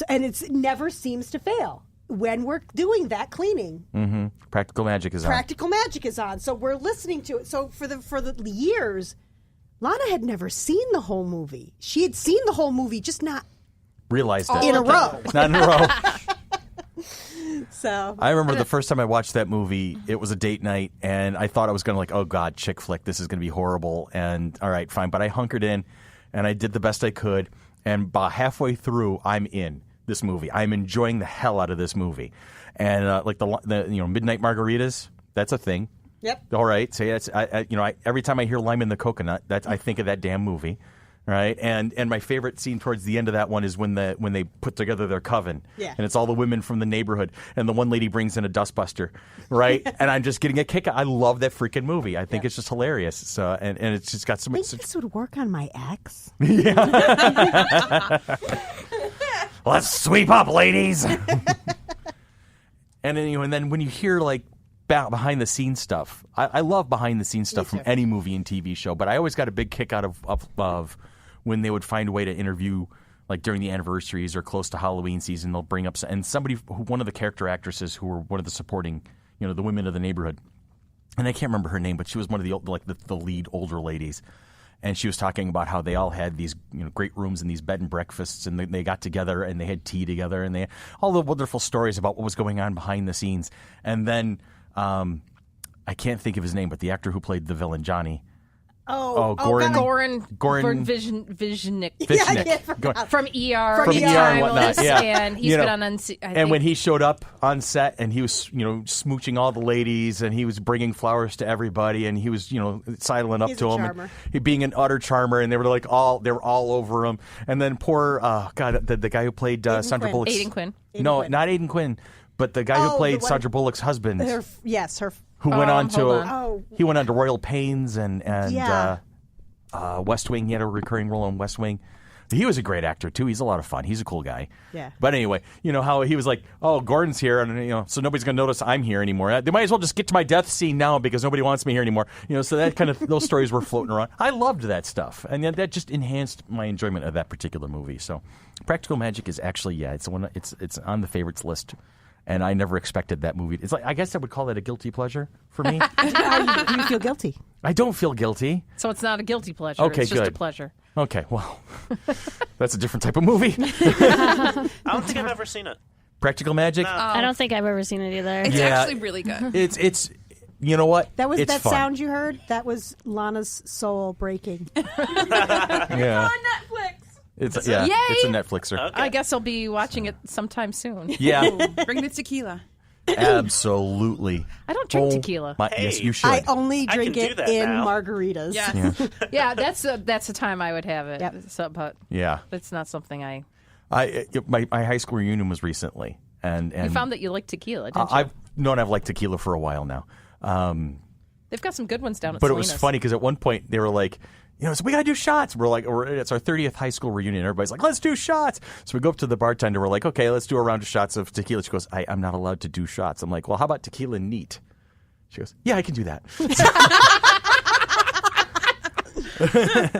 it never seems to fail when we're doing that cleaning. Mm-hmm. Practical Magic is on. Practical Magic is on, so we're listening to it. So for the years, Lana had never seen the whole movie. She had seen the whole movie, just not Realized it. in a row. Not in a row. So I remember the first time I watched that movie, it was a date night, and I thought I was going to oh, God, chick flick, this is going to be horrible. And all right, fine. But I hunkered in, and I did the best I could. And about halfway through, I'm in this movie. I'm enjoying the hell out of this movie. And like the midnight margaritas, that's a thing. Yep. All right. So that's every time I hear Lime in the Coconut, I think of that damn movie. Right, and my favorite scene towards the end of that one is when they put together their coven, and it's all the women from the neighborhood, and the one lady brings in a dustbuster, right? And I'm just getting a kick. I love that freaking movie. I think it's just hilarious. So and it's just got so I much. think this would work on my ex. Let's sweep up, ladies. And then when you hear like behind the scenes stuff, I love behind the scenes stuff from any movie and TV show, but I always got a big kick out of when they would find a way to interview, like during the anniversaries or close to Halloween season, they'll bring up one of the character actresses who were one of the supporting, the women of the neighborhood, and I can't remember her name, but she was one of the lead older ladies. And she was talking about how they all had these great rooms and these bed and breakfasts, and they got together and they had tea together, and they had all the wonderful stories about what was going on behind the scenes. And then I can't think of his name, but the actor who played the villain, Johnny. Goran Yeah, I forgot. from ER. From ER and whatnot, yeah. And he's been on NC. And when he showed up on set, and he was, smooching all the ladies, and he was bringing flowers to everybody, and he was, sidling up He's to a him, charmer. and he being an utter charmer, and they were all over him. And then poor the guy who played Sandra Quinn. Bullock's Aidan Quinn. No, Quinn. not Aidan Quinn, but the guy who Oh, played the one- Sandra Bullock's husband. Her. Who went on to hold on. he went on to Royal Pains and Yeah. West Wing. He had a recurring role in West Wing. He was a great actor too. He's a lot of fun. He's a cool guy. Yeah. But anyway, how he was like, "Oh, Gordon's here, and so nobody's gonna notice I'm here anymore. They might as well just get to my death scene now because nobody wants me here anymore." So that kind of those stories were floating around. I loved that stuff, and that just enhanced my enjoyment of that particular movie. So, Practical Magic is actually it's one. It's on the favorites list. And I never expected that movie. It's like, I guess I would call that a guilty pleasure for me. You feel guilty. I don't feel guilty. So it's not a guilty pleasure. Okay, it's just good. a pleasure. Okay, well, that's a different type of movie. I don't think I've ever seen it. Practical Magic. No. I don't think I've ever seen it either. It's Yeah. actually really good. It's you know what? That was it's that fun. sound you heard. That was Lana's soul breaking. Yeah, Netflix. it's Yay! it's a Netflixer. Okay. I guess I'll be watching it sometime soon. Yeah, Bring the tequila. absolutely. I don't drink tequila. Yes, you should. I only I drink can do it that in now. margaritas. Yes. Yeah, that's the time I would have it. Yep. So, but Yeah, it's not something I. my high school reunion was recently, and You found that you like tequila, didn't you? I've known I've liked tequila for a while now. They've got some good ones down at But it was Salinas. funny because at one point they were like, so we got to do shots. We're like, it's our 30th high school reunion. Everybody's like, let's do shots. So we go up to the bartender. We're like, okay, let's do a round of shots of tequila. She goes, I'm not allowed to do shots. I'm like, well, how about tequila neat? She goes, yeah, I can do that.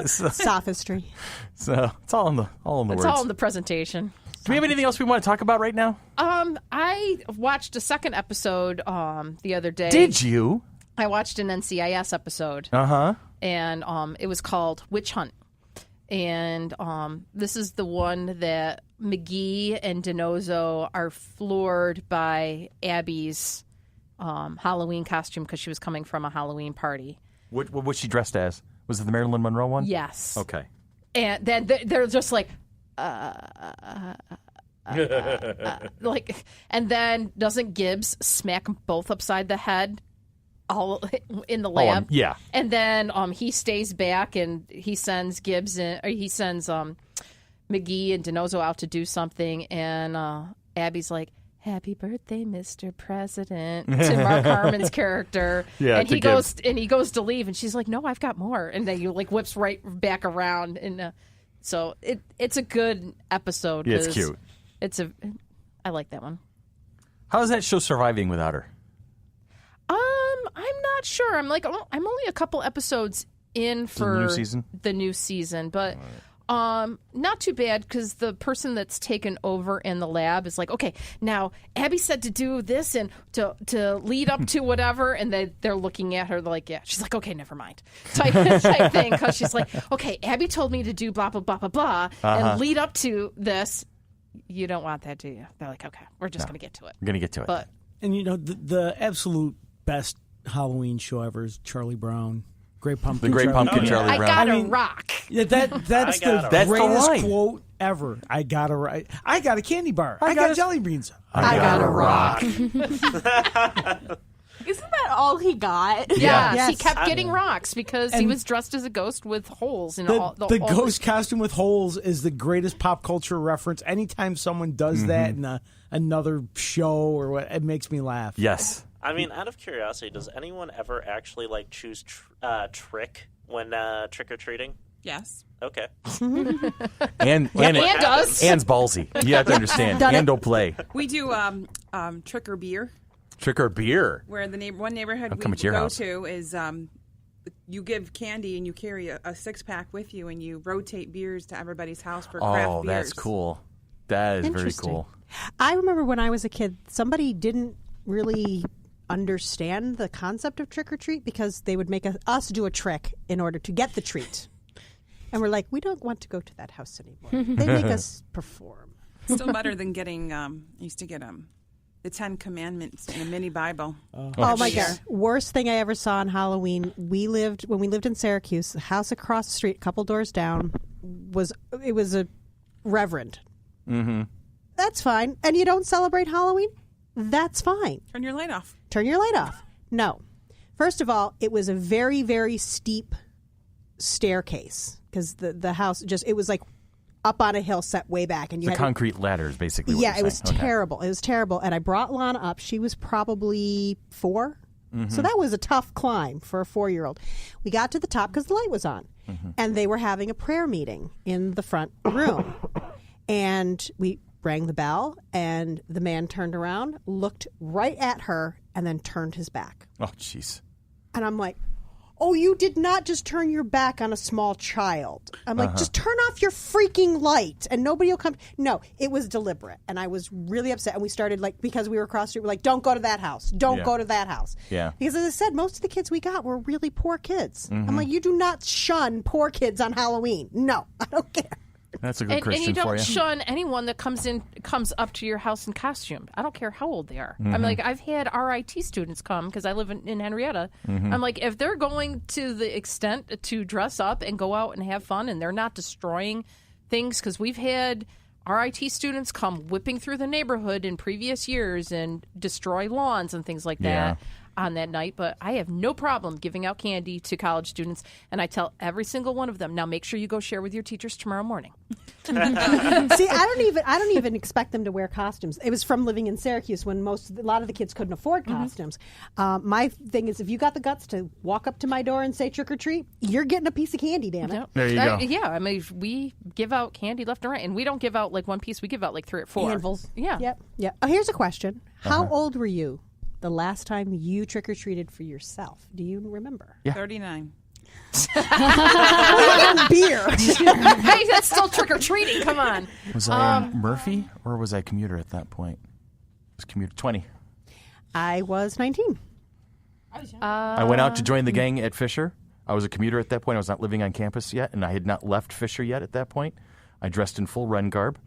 Sophistry. So it's all in the It's words. all in the presentation. Do we have anything else we want to talk about right now? I watched a second episode the other day. Did you? I watched an NCIS episode. Uh-huh. And it was called Witch Hunt. And this is the one that McGee and Donoso are floored by Abby's Halloween costume because she was coming from a Halloween party. What was she dressed as? Was it the Marilyn Monroe one? Yes. Okay. And then they're just like, like, and then doesn't Gibbs smack them both upside the head? All in the lab, yeah. And then he stays back and he sends Gibbs in, or he sends McGee and DiNozzo out to do something, and Abby's like, "Happy birthday, Mr. President," to Mark Harmon's character. Yeah, and he goes to leave, and she's like, "No, I've got more." And then he like whips right back around, and so it's a good episode. Yeah, it's cute. I like that one. How is that show surviving without her? I'm not sure. I'm only a couple episodes in for the new season, but. Not too bad, because the person that's taken over in the lab is like, okay, now Abby said to do this and to lead up to whatever, and they're looking at her like, yeah. She's like, okay, never mind, type thing, because she's like, okay, Abby told me to do blah blah blah blah blah and lead up to this. You don't want that, do you? They're like, okay, we're just gonna get to it. We're gonna get to it. But And the absolute best Halloween show ever is Charlie Brown. Great Pumpkin. The Great Pumpkin, Brown. Charlie I Brown. gotta rock. Yeah, that's the That's the greatest line. quote ever. I got a candy bar. I got jelly beans. I gotta rock. Isn't that all he got? Yeah, Yes. he kept getting rocks because he was dressed as a ghost with holes in all The ghost costume with holes is the greatest pop culture reference. Anytime someone does that in another show or what, it makes me laugh. Yes. I mean, out of curiosity, does anyone ever actually like choose trick when trick or treating? Yes. Okay. Anne does. Anne's ballsy. You have to understand. Anne don't play. We do trick or beer, Trick or beer. where one neighborhood I'll come we to your go house. to is you give candy and you carry a 6-pack with you and you rotate beers to everybody's house for craft Oh, beers. that's cool. That is very Interesting. cool. I remember when I was a kid, somebody didn't really understand the concept of trick or treat because they would make us do a trick in order to get the treat. And we're like, we don't want to go to that house anymore. They make us perform. Still better than getting. I used to get the 10 Commandments in a mini Bible. Oh my God. Worst thing I ever saw on Halloween. When we lived in Syracuse, the house across the street, a couple doors down, was a reverend. Mm-hmm. That's fine. And you don't celebrate Halloween? That's fine. Turn your light off. Turn your light off. No. First of all, it was a very, very steep staircase because the house it was like up on a hill set way back. And you had Concrete ladders, basically. What yeah, you're it was saying. Okay. terrible. It was terrible. And I brought Lana up. She was probably 4. Mm-hmm. So that was a tough climb for a 4-year-old. We got to the top because the light was on. Mm-hmm. And they were having a prayer meeting in the front room. And we rang the bell, and the man turned around, looked right at her, and then turned his back. Oh, jeez. And I'm like, oh, you did not just turn your back on a small child. I'm like, just turn off your freaking light and nobody will come. No, it was deliberate. And I was really upset. And we started because we were across the street, we're like, don't go to that house. Don't go to that house. Yeah. Because as I said, most of the kids we got were really poor kids. I'm like, you do not shun poor kids on Halloween. No, I don't care. That's a good And Christian you for don't you. shun anyone that comes up to your house in costume. I don't care how old they are. Mm-hmm. I'm like, I've had RIT students come because I live in Henrietta. Mm-hmm. I'm like, if they're going to the extent to dress up and go out and have fun and they're not destroying things, because we've had RIT students come whipping through the neighborhood in previous years and destroy lawns and things like that. On that night, but I have no problem giving out candy to college students, and I tell every single one of them, now make sure you go share with your teachers tomorrow morning. See, I don't even expect them to wear costumes. It was from living in Syracuse when a lot of the kids couldn't afford costumes. My thing is, if you got the guts to walk up to my door and say trick or treat, you're getting a piece of candy, damn it. No. There you go. Yeah, I mean, we give out candy left and right, and we don't give out like one piece. We give out like 3 or 4 Handfuls. Yeah. Yep. Yeah. Oh, here's a question. How old were you the last time you trick or treated for yourself? Do you remember? Yeah. 39. Beer. Hey, that's still trick or treating. Come on. Was I Murphy or was I commuter at that point? It was commuter 20. I was 19. I went out to join the gang at Fisher. I was a commuter at that point. I was not living on campus yet, and I had not left Fisher yet at that point. I dressed in full Ren garb.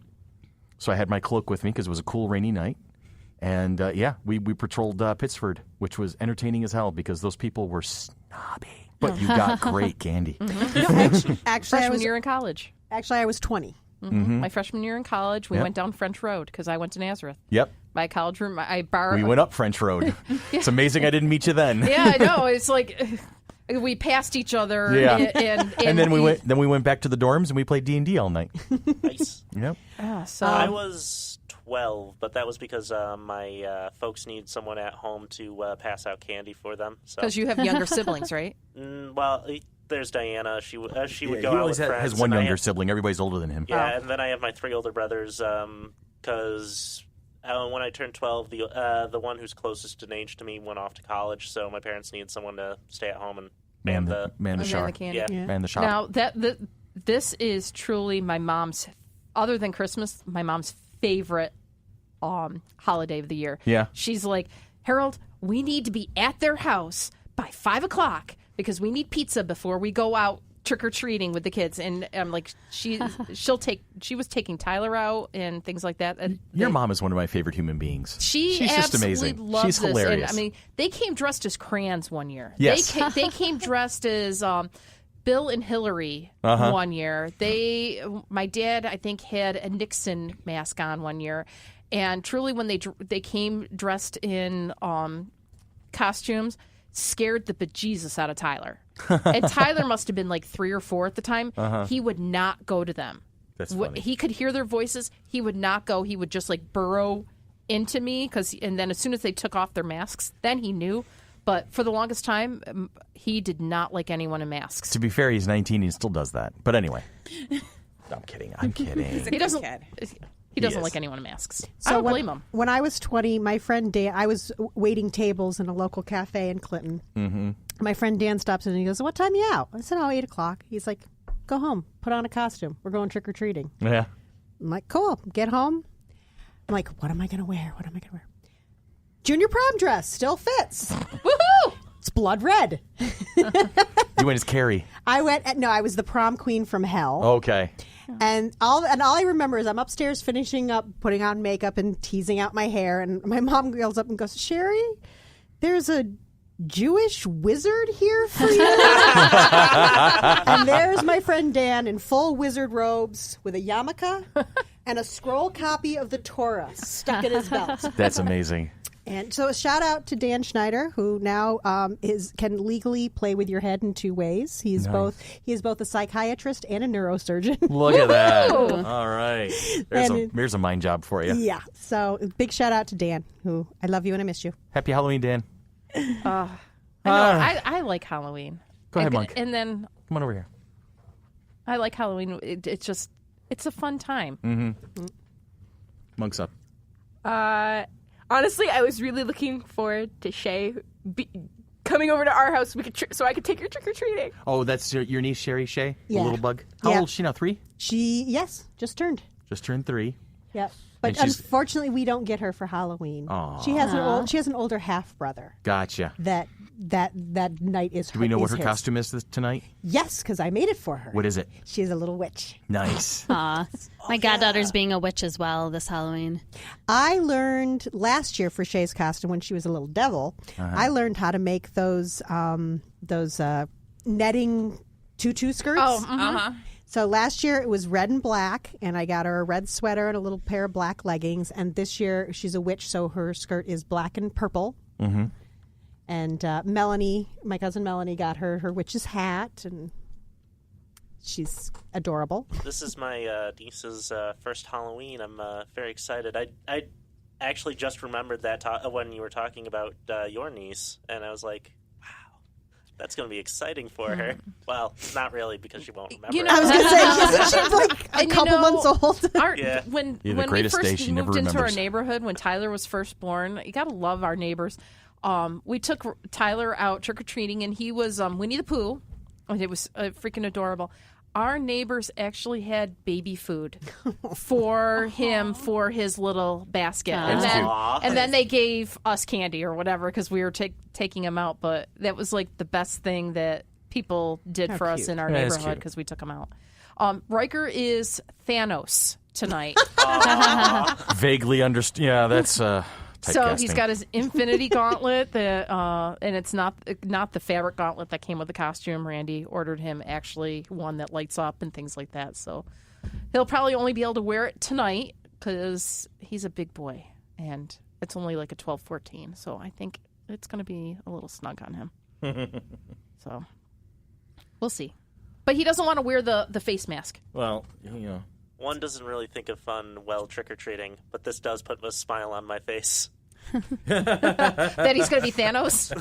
So I had my cloak with me because it was a cool, rainy night. And, we patrolled Pittsford, which was entertaining as hell because those people were snobby. But you got great candy. Actually, Freshman year in college. I was 20. My freshman year in college, we went down French Road because I went to Nazareth. Yep. My college room, I borrowed. We went up French Road. It's amazing I didn't meet you then. Yeah, I know. It's like We passed each other. Yeah. And then we went back to the dorms and we played D&D all night. Nice. Yep. So I was 12, but that was because my folks need someone at home to pass out candy for them. Because you have younger siblings, right? Well, there's Diana. She would He go out always with friends. has one and younger sibling. Everybody's older than him. Yeah, and then I have my 3 older brothers. Because when I turned 12, the one who's closest in age to me went off to college, so my parents needed someone to stay at home and Man the shop. the candy. Yeah. Man the shop. Now this is truly my mom's, other than Christmas, my mom's favorite holiday of the year. Yeah. She's like, Harold, we need to be at their house by 5 o'clock because we need pizza before we go out trick-or-treating with the kids. And I'm like, she was taking Tyler out and things like that. And Your mom is one of my favorite human beings. she's just absolutely amazing. loves She's this. hilarious. And, I mean, they came dressed as crayons one year. Yes. They came dressed as Bill and Hillary one year. My dad, I think, had a Nixon mask on one year. And truly, when they came dressed in costumes, scared the bejesus out of Tyler. And Tyler must have been like 3 or 4 at the time. He would not go to them. That's funny. He could hear their voices. He would not go. He would just like burrow into me and then as soon as they took off their masks, then he knew. But for the longest time, he did not like anyone in masks. To be fair, he's 19. He still does that. But anyway. I'm kidding. He doesn't. Kid. He doesn't is. like anyone in masks. So I don't blame him. When I was 20, my friend Dan, I was waiting tables in a local cafe in Clinton. Mm-hmm. My friend Dan stops in and he goes, "What time are you out?" I said, 8 o'clock. He's like, "Go home. Put on a costume. We're going trick-or-treating." Yeah. I'm like, "Cool. Get home." I'm like, "What am I going to wear? What am I going to wear?" Junior prom dress. Still fits. Woohoo! It's blood red. You went as Carrie. I was the prom queen from hell. Okay. And all I remember is I'm upstairs finishing up, putting on makeup and teasing out my hair, and my mom yells up and goes, "Sherry, there's a Jewish wizard here for you." And there's my friend Dan in full wizard robes with a yarmulke and a scroll copy of the Torah stuck in his belt. That's amazing. And so a shout out to Dan Schneider, who now can legally play with your head in 2 ways. He is both a psychiatrist and a neurosurgeon. Look at that. All right. There's a mind job for you. Yeah. So big shout out to Dan, who I love you and I miss you. Happy Halloween, Dan. I know. I like Halloween. Go ahead, Monk. And then Come on over here. I like Halloween. It's a fun time. Mm-hmm. Monk's up. Honestly, I was really looking forward to Shay coming over to our house. So I could take her trick or treating. Oh, that's your niece, Sherry Shay? Yeah. The little bug? How old is she now? 3? Just turned. Just turned 3. Yep. But unfortunately, we don't get her for Halloween. Aw. She has an older half brother. Gotcha. That night is. Do we know what her his. costume is tonight? Yes, because I made it for her. What is it? She's a little witch. Nice. Aw. My goddaughter's being a witch as well this Halloween. I learned last year for Shay's costume when she was a little devil. I learned how to make those netting tutu skirts. Oh, mm-hmm. So last year it was red and black, and I got her a red sweater and a little pair of black leggings. And this year she's a witch, so her skirt is black and purple. Mm-hmm. And Melanie, my cousin Melanie, got her witch's hat, and she's adorable. This is my niece's first Halloween. I'm very excited. I actually just remembered that when you were talking about your niece, and I was like, that's going to be exciting for her. Well, not really, because she won't remember. I was going to say, she's like a couple months old. When the we greatest day, first she never moved into our remembers. neighborhood, when Tyler was first born, you got to love our neighbors. We took Tyler out trick-or-treating, and he was Winnie the Pooh. And it was freaking adorable. Our neighbors actually had baby food for him for his little basket. And then they gave us candy or whatever because we were taking him out. But that was like the best thing that people did for us in our neighborhood because we took him out. Riker is Thanos tonight. Vaguely understand. Yeah, that's so he's got his Infinity Gauntlet, and it's not the fabric gauntlet that came with the costume. Randy ordered him actually one that lights up and things like that. So he'll probably only be able to wear it tonight because he's a big boy, and it's only like a 12-14. So I think it's going to be a little snug on him. So We'll see. But he doesn't want to wear the face mask. Well, you know. One doesn't really think of fun while trick-or-treating, but this does put a smile on my face. That he's going to be Thanos?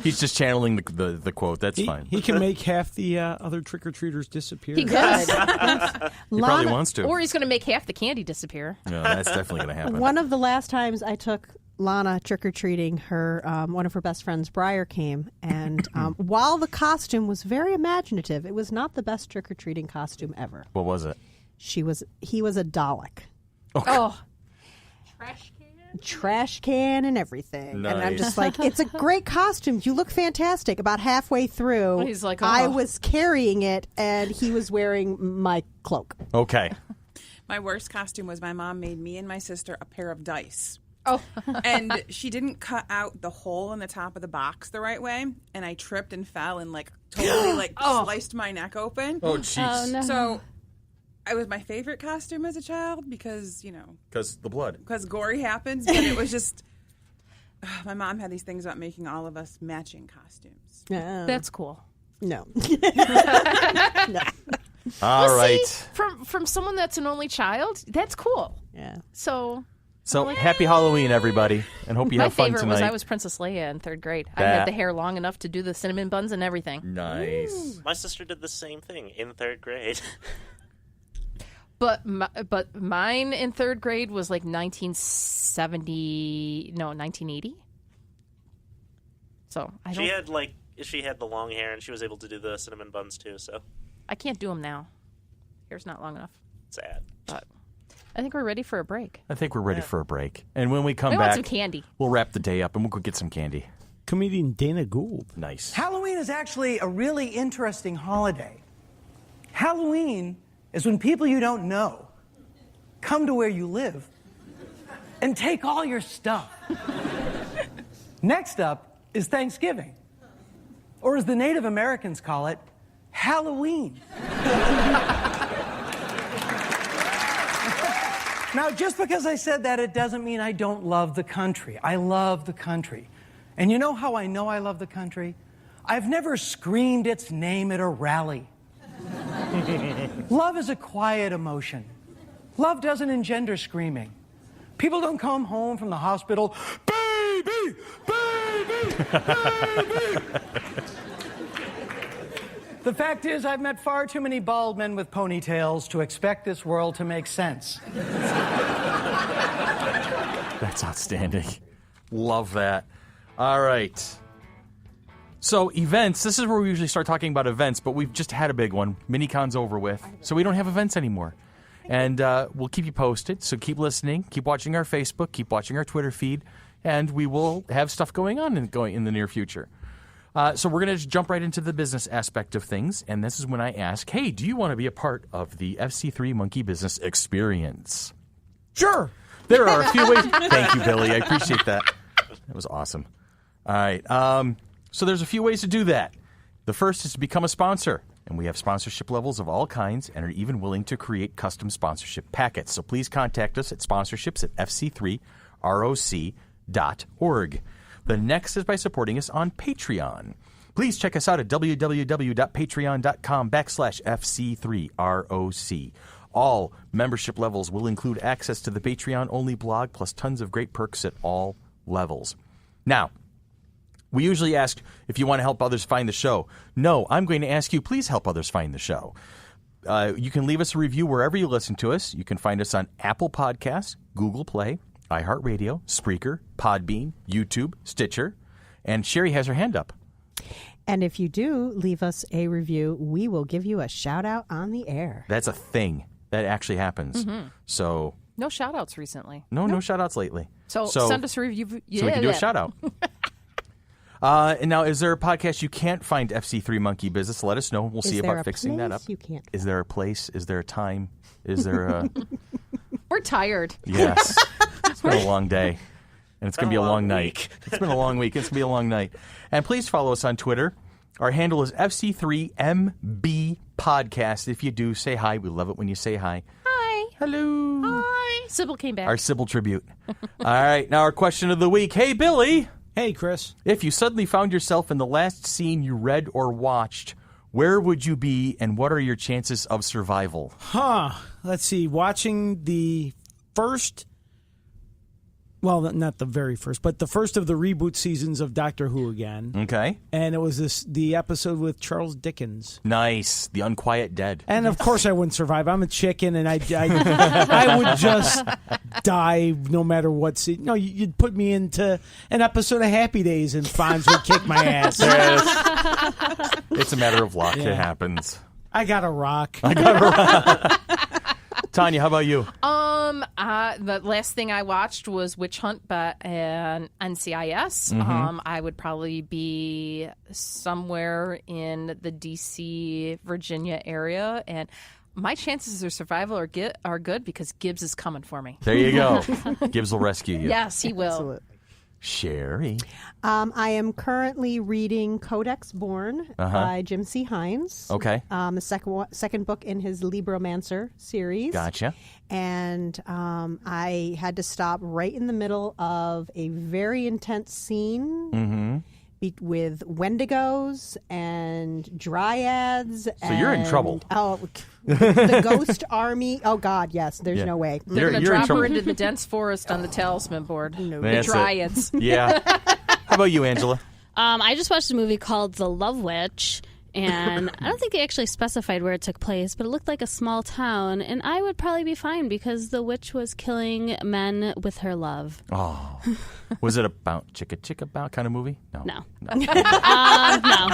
He's just channeling the quote. That's fine. He can make half the other trick-or-treaters disappear. He could. He probably wants to. Or he's going to make half the candy disappear. No, that's definitely going to happen. One of the last times I took Lana trick-or-treating, her one of her best friends, Briar, came, and while the costume was very imaginative, it was not the best trick-or-treating costume ever. What was it? He was a Dalek. Oh. Trash can and everything. Nice. And I'm just like, it's a great costume. You look fantastic. About halfway through, He's like, I oh. was carrying it, and he was wearing my cloak. Okay. My worst costume was my mom made me and my sister a pair of dice. Oh. And she didn't cut out the hole in the top of the box the right way, and I tripped and fell and totally sliced my neck open. Oh, jeez. Oh, no. So it was my favorite costume as a child because, Because the blood. because gory happens, but it was just my mom had these things about making all of us matching costumes. That's cool. No. All right. See, from someone that's an only child, that's cool. Yeah. So Happy Halloween, everybody, and hope you my have fun favorite tonight. was I was Princess Leia in 3rd grade. I had the hair long enough to do the cinnamon buns and everything. Nice. My sister did the same thing in 3rd grade. But mine in 3rd grade was like 1980. So I don't. She had the long hair and she was able to do the cinnamon buns too. So I can't do them now. Hair's not long enough. sad. But I think we're ready for a break. I think we're ready for a break. And when we come We want back, some candy. we'll wrap the day up and we'll go get some candy. Comedian Dana Gould. Nice. Halloween is actually a really interesting holiday. Halloween is when people you don't know come to where you live and take all your stuff. Next up is Thanksgiving, or as the Native Americans call it, Halloween. Now, just because I said that, it doesn't mean I don't love the country. I love the country. And you know how I know I love the country? I've never screamed its name at a rally. Love is a quiet emotion. Love doesn't engender screaming. People don't come home from the hospital, baby, baby, baby. The fact is, I've met far too many bald men with ponytails to expect this world to make sense. That's outstanding. Love that. All right. So events, this is where we usually start talking about events, but we've just had a big one. Minicon's over with, so we don't have events anymore. And we'll keep you posted, so keep listening, keep watching our Facebook, keep watching our Twitter feed, and we will have stuff going on in the near future. So we're going to jump right into the business aspect of things, and this is when I ask, hey, do you want to be a part of the FC3 Monkey Business Experience? Sure. There are a few ways. Thank you, Billy. I appreciate that. That was awesome. All right. So there's a few ways to do that. The first is to become a sponsor, and we have sponsorship levels of all kinds and are even willing to create custom sponsorship packets. So please contact us at sponsorships@fc3roc.org. The next is by supporting us on Patreon. Please check us out at www.patreon.com/FC3ROC. All membership levels will include access to the Patreon-only blog, plus tons of great perks at all levels. Now, we usually ask if you want to help others find the show. No, I'm going to ask you, please help others find the show. You can leave us a review wherever you listen to us. You can find us on Apple Podcasts, Google Play, iHeartRadio, Spreaker, Podbean, YouTube, Stitcher, and Sherry has her hand up. And if you do leave us a review, we will give you a shout-out on the air. That's a thing. That actually happens. Mm-hmm. So No shout-outs recently. no shout-outs lately. So send us a review. So we can do a shout-out. And now, is there a podcast you can't find FC3 Monkey Business? Let us know. We'll see about fixing that up. You can't. Is there a place? Is there a time? Is there a... We're tired. Yes. It's been a long day. And it's going to be a long night. It's been a long week. It's going to be a long night. And please follow us on Twitter. Our handle is FC3MB Podcast. If you do, say hi. We love it when you say hi. Hi. Hello. Hi. Sybil came back. Our Sybil tribute. All right. Now our question of the week. Hey, Billy. Hey, Chris. If you suddenly found yourself in the last scene you read or watched, where would you be, and what are your chances of survival? Let's see. Watching the first... Well, not the very first, but the first of the reboot seasons of Doctor Who again. Okay. And it was the episode with Charles Dickens. Nice. The Unquiet Dead. And of course I wouldn't survive. I'm a chicken, and I would just die no matter what scene. No, you'd put me into an episode of Happy Days, and Fonz would kick my ass. It's a matter of luck. Yeah. It happens. I got a rock. Tanya, how about you? The last thing I watched was Witch Hunt by NCIS. I would probably be somewhere in the D.C., Virginia area, and my chances of survival are good because Gibbs is coming for me. There you go. Gibbs will rescue you. Yes, he will. Absolutely. Sherry. I am currently reading Codex Born by Jim C. Hines. Okay. The second book in his Libromancer series. Gotcha. And I had to stop right in the middle of a very intense scene with Wendigos and Dryads. So you're in trouble. Oh, the Ghost Army. Oh, God, yes. There's no way. They're going to drop her into the dense forest on the Talisman board. The Dryads. Yeah. How about you, Angela? I just watched a movie called The Love Witch, and I don't think they actually specified where it took place, but it looked like a small town, and I would probably be fine because the witch was killing men with her love. Oh. Was it about chicka about kind of movie? No. No. No.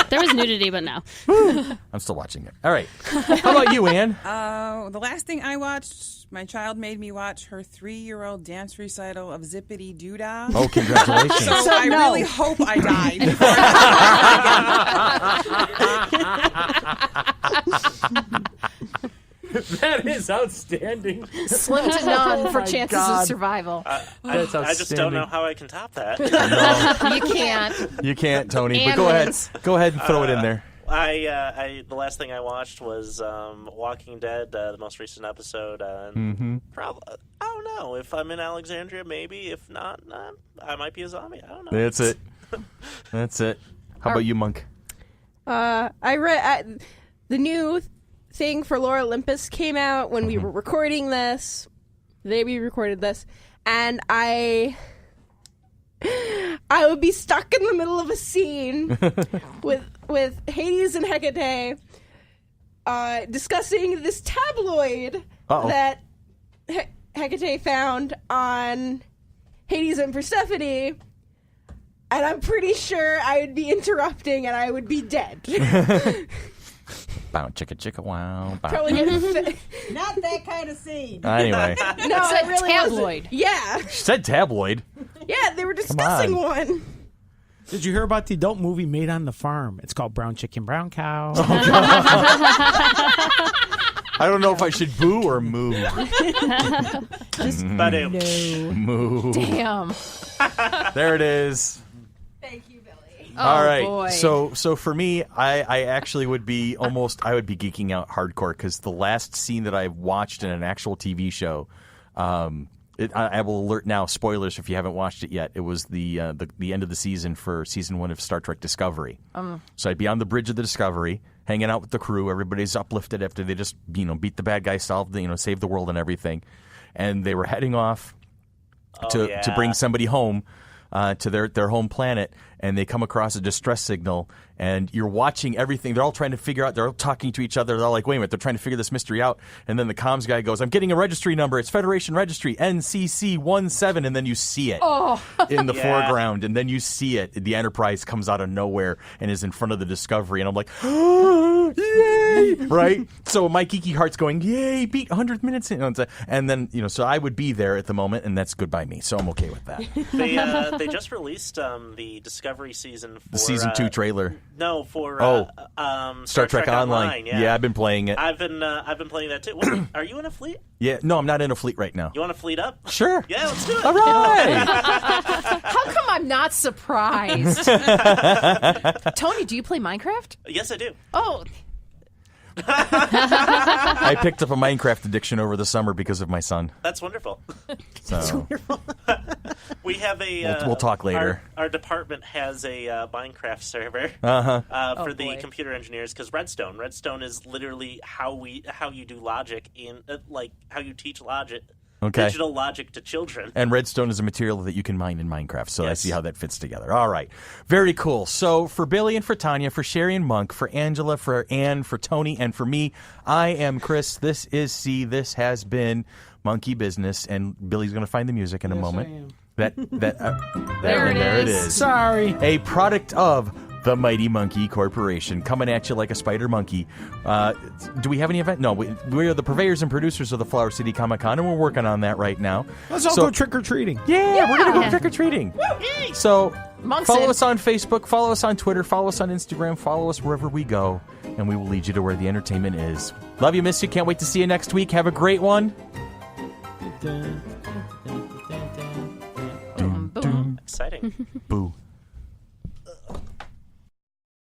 There was nudity, but no. I'm still watching it. All right. How about you, Ann? The last thing I watched, my child made me watch her 3-year-old dance recital of Zippity Doo-Dah. Oh, congratulations. So I really hope I died before That is outstanding. Slim to none for chances of survival. That's I just don't know how I can top that. You can't. You can't, Tony. Ann But go ahead. wins. Go ahead and throw it in there. The last thing I watched was Walking Dead, the most recent episode. Probably, I don't know if I'm in Alexandria. Maybe if not, I might be a zombie. I don't know. That's it. That's it. How about you, Monk? I read the new thing for Lore Olympus came out when we were recording this. The day we recorded this, and I would be stuck in the middle of a scene with Hades and Hecate discussing this tabloid that Hecate found on Hades and Persephone, and I'm pretty sure I would be interrupting and I would be dead. Bow, chicka, wow. Bow. Probably Not that kind of scene. Anyway. No, It's it really tabloid. wasn't. Yeah. She said tabloid. Yeah, they were discussing on. one. Did you hear about the adult movie made on the farm? It's called Brown Chicken, Brown Cow. I don't know if I should boo or moo. Just Ba-doom. no. Moo. Damn. There it is. Thank you, Billy. All right. Boy. So for me, I actually would be I would be geeking out hardcore because the last scene that I watched in an actual TV show, I will alert now, spoilers if you haven't watched it yet. It was the end of the season for season 1 of Star Trek Discovery. So I'd be on the bridge of the Discovery, hanging out with the crew. Everybody's uplifted after they just beat the bad guy, save the world and everything. And they were heading off to bring somebody home to their home planet, and they come across a distress signal, and you're watching everything. They're all trying to figure out, they're all talking to each other. They're all like, wait a minute, they're trying to figure this mystery out. And then the comms guy goes, I'm getting a registry number. It's Federation Registry, NCC17. And then you see it in the foreground, and then you see it. The Enterprise comes out of nowhere and is in front of the Discovery, and I'm like, oh, yay! Right? So my geeky heart's going, yay, beat 100 minutes in. And then, so I would be there at the moment, and that's good by me. So I'm okay with that. They just released the Discovery season for The season 2 trailer. No, for Star Trek Online. Yeah. I've been playing it. I've been playing that too. Are you in a fleet? Yeah, no, I'm not in a fleet right now. You want to fleet up? Sure. Yeah, let's do it. All right. How come I'm not surprised? Tony, do you play Minecraft? Yes, I do. Oh, I picked up a Minecraft addiction over the summer because of my son. That's wonderful. So We have a. We'll talk later. Our department has a Minecraft server for the computer engineers because Redstone is literally how you do logic in like how you teach logic. Okay. Digital logic to children. And redstone is a material that you can mine in Minecraft, so I see how that fits together. All right. Very cool. So for Billy and for Tanya, for Sherry and Monk, for Angela, for Ann, for Tony, and for me, I am Chris. This is C. This has been Monkey Business, and Billy's going to find the music in a moment. There it is. Sorry. A product of the Mighty Monkey Corporation, coming at you like a spider monkey. Do we have any event? No, we are the purveyors and producers of the Flower City Comic Con, and we're working on that right now. Let's all go trick-or-treating. Yeah, we're going to go trick-or-treating. So follow us on Facebook, follow us on Twitter, follow us on Instagram, follow us wherever we go, and we will lead you to where the entertainment is. Love you, miss you. Can't wait to see you next week. Have a great one. Exciting. Boo.